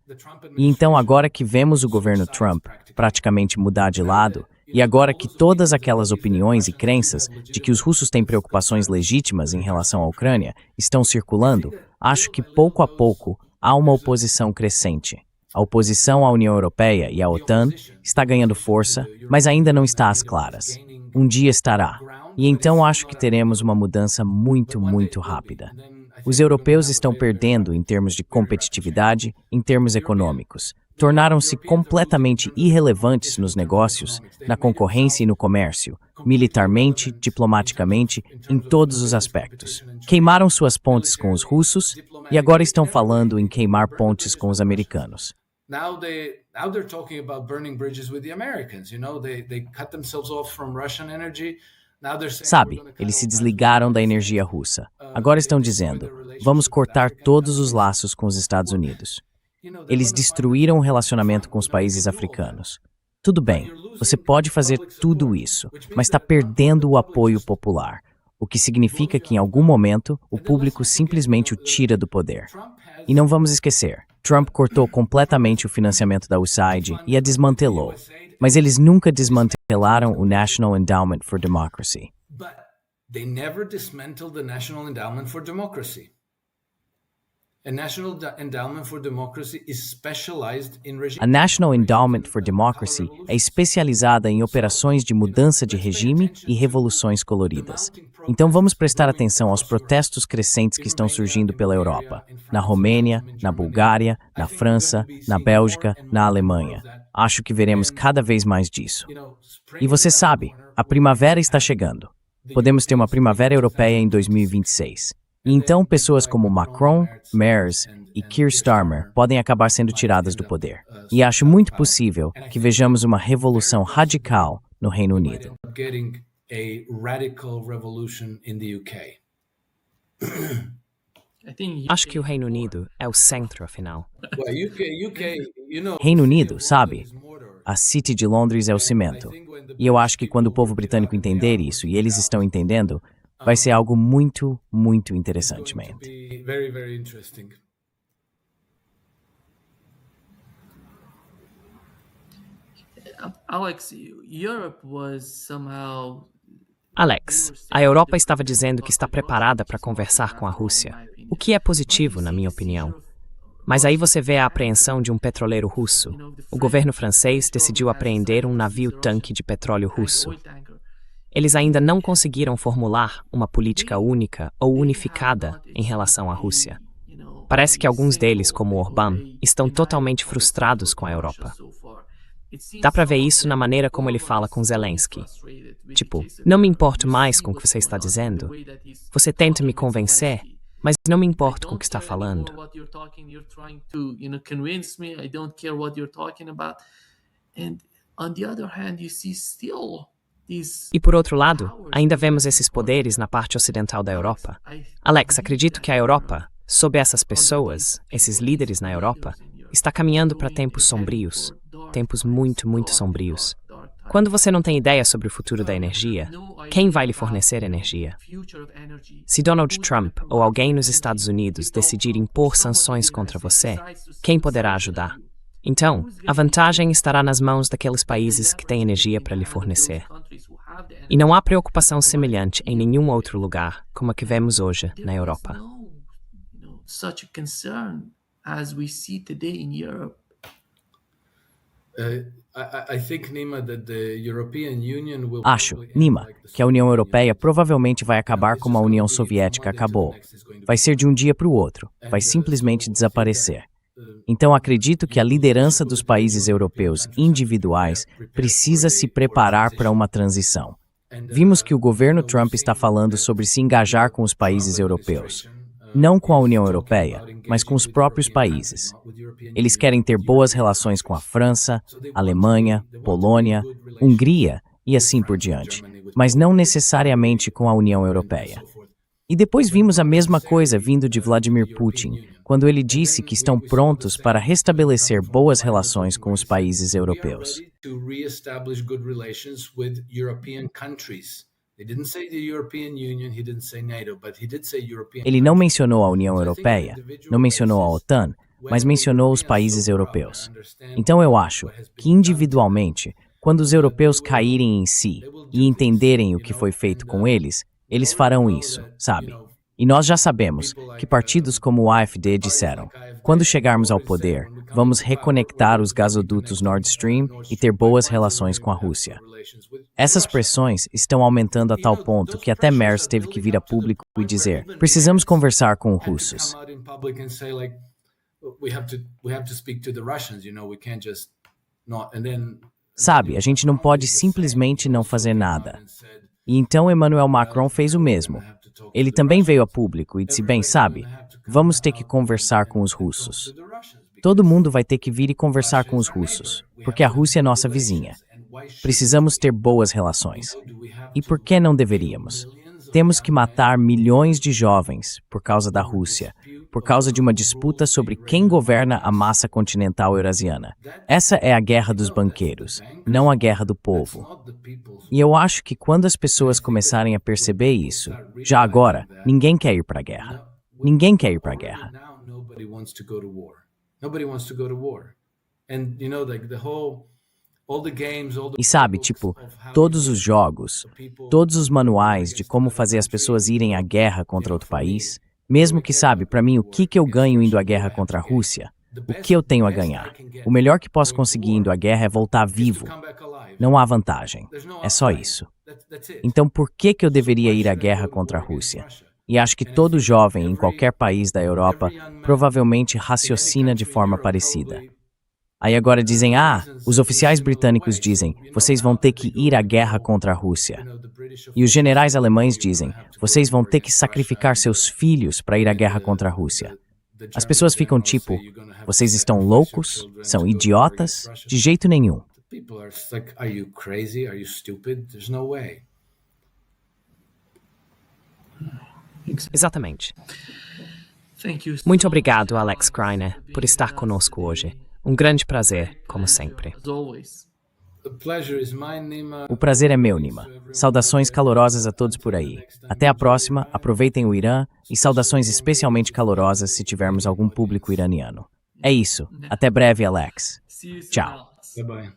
E então, agora que vemos o governo Trump praticamente mudar de lado, e agora que todas aquelas opiniões e crenças de que os russos têm preocupações legítimas em relação à Ucrânia estão circulando, acho que pouco a pouco há uma oposição crescente. A oposição à União Europeia e à OTAN está ganhando força, mas ainda não está às claras. Um dia estará. E então acho que teremos uma mudança muito, muito rápida. Os europeus estão perdendo em termos de competitividade, em termos econômicos. Tornaram-se completamente irrelevantes nos negócios, na concorrência e no comércio, militarmente, diplomaticamente, em todos os aspectos. Queimaram suas pontes com os russos e agora estão falando em queimar pontes com os americanos. Now they're talking about burning bridges with the Americans. They cut themselves off from Russian energy. Sabe, eles se desligaram da energia russa. Agora estão dizendo, vamos cortar todos os laços com os Estados Unidos. Eles destruíram o relacionamento com os países africanos. Tudo bem, você pode fazer tudo isso, mas está perdendo o apoio popular, o que significa que em algum momento o público simplesmente o tira do poder. E não vamos esquecer, Trump cortou completamente o financiamento da USAID e a desmantelou, mas eles nunca desmantelaram o National Endowment for Democracy. But they never dismantled the National Endowment for Democracy. A National Endowment for Democracy is specialized in A National Endowment for Democracy é especializada em operações de mudança de regime e revoluções coloridas. Então vamos prestar atenção aos protestos crescentes que estão surgindo pela Europa, na Romênia, na Bulgária, na França, na Bélgica, na Alemanha. Acho que veremos cada vez mais disso. E você sabe, a primavera está chegando. Podemos ter uma primavera europeia em 2026. E então pessoas como Macron, Merz e Keir Starmer podem acabar sendo tiradas do poder. E acho muito possível que vejamos uma revolução radical no Reino Unido. Acho que o Reino Unido é o centro, afinal. Reino Unido, sabe? A City de Londres é o cimento. E eu acho que quando o povo britânico entender isso, e eles estão entendendo, vai ser algo muito, muito interessante, man. Alex, a Europa estava dizendo que está preparada para conversar com a Rússia, o que é positivo, na minha opinião. Mas aí você vê a apreensão de um petroleiro russo. O governo francês decidiu apreender um navio-tanque de petróleo russo. Eles ainda não conseguiram formular uma política única ou unificada em relação à Rússia. Parece que alguns deles, como Orbán, estão totalmente frustrados com a Europa. Dá para ver isso na maneira como ele fala com Zelensky. Tipo, não me importo mais com o que você está dizendo. Você tenta me convencer, mas não me importo com o que está falando. E por outro lado, ainda vemos esses poderes na parte ocidental da Europa. Alex, acredito que a Europa, sob essas pessoas, esses líderes na Europa, está caminhando para tempos sombrios. Tempos muito, muito sombrios. Quando você não tem ideia sobre o futuro da energia, quem vai lhe fornecer energia? Se Donald Trump ou alguém nos Estados Unidos decidir impor sanções contra você, quem poderá ajudar? Então, a vantagem estará nas mãos daqueles países que têm energia para lhe fornecer. E não há preocupação semelhante em nenhum outro lugar como a que vemos hoje na Europa. Acho, Nima, que a União Europeia provavelmente vai acabar como a União Soviética acabou. Vai ser de um dia para o outro, vai simplesmente desaparecer. Então acredito que a liderança dos países europeus individuais precisa se preparar para uma transição. Vimos que o governo Trump está falando sobre se engajar com os países europeus. Não com a União Europeia, mas com os próprios países. Eles querem ter boas relações com a França, Alemanha, Polônia, Hungria e assim por diante, mas não necessariamente com a União Europeia. E depois vimos a mesma coisa vindo de Vladimir Putin, quando ele disse que estão prontos para restabelecer boas relações com os países europeus. Ele não mencionou a União Europeia, não mencionou a OTAN, mas mencionou os países europeus. Então eu acho que individualmente, quando os europeus caírem em si e entenderem o que foi feito com eles, eles farão isso, sabe? E nós já sabemos que partidos como o AfD disseram: quando chegarmos ao poder, vamos reconectar os gasodutos Nord Stream e ter boas relações com a Rússia. Essas pressões estão aumentando a tal ponto que até Merz teve que vir a público e dizer: precisamos conversar com os russos. Sabe, a gente não pode simplesmente não fazer nada. E então Emmanuel Macron fez o mesmo. Ele também veio a público e disse: bem, sabe, vamos ter que conversar com os russos. Todo mundo vai ter que vir e conversar com os russos, porque a Rússia é nossa vizinha. Precisamos ter boas relações. E por que não deveríamos? Temos que matar milhões de jovens por causa da Rússia, por causa de uma disputa sobre quem governa a massa continental eurasiana. Essa é a guerra dos banqueiros, não a guerra do povo. E eu acho que quando as pessoas começarem a perceber isso, já agora, ninguém quer ir para a guerra. Ninguém quer ir para a guerra. E sabe, tipo, todos os jogos, todos os manuais de como fazer as pessoas irem à guerra contra outro país, mesmo que, sabe, para mim, o que eu ganho indo à guerra contra a Rússia? O que eu tenho a ganhar? O melhor que posso conseguir indo à guerra é voltar vivo. Não há vantagem. É só isso. Então, por que eu deveria ir à guerra contra a Rússia? E acho que todo jovem em qualquer país da Europa provavelmente raciocina de forma parecida. Aí agora dizem: os oficiais britânicos dizem, vocês vão ter que ir à guerra contra a Rússia. E os generais alemães dizem, vocês vão ter que sacrificar seus filhos para ir à guerra contra a Rússia. As pessoas ficam tipo: vocês estão loucos? São idiotas? De jeito nenhum. Exatamente. Muito obrigado, Alex Greiner, por estar conosco hoje. Um grande prazer, como sempre. O prazer é meu, Nima. Saudações calorosas a todos por aí. Até a próxima, aproveitem o Irã e saudações especialmente calorosas se tivermos algum público iraniano. É isso. Até breve, Alex. Tchau. Bye-bye.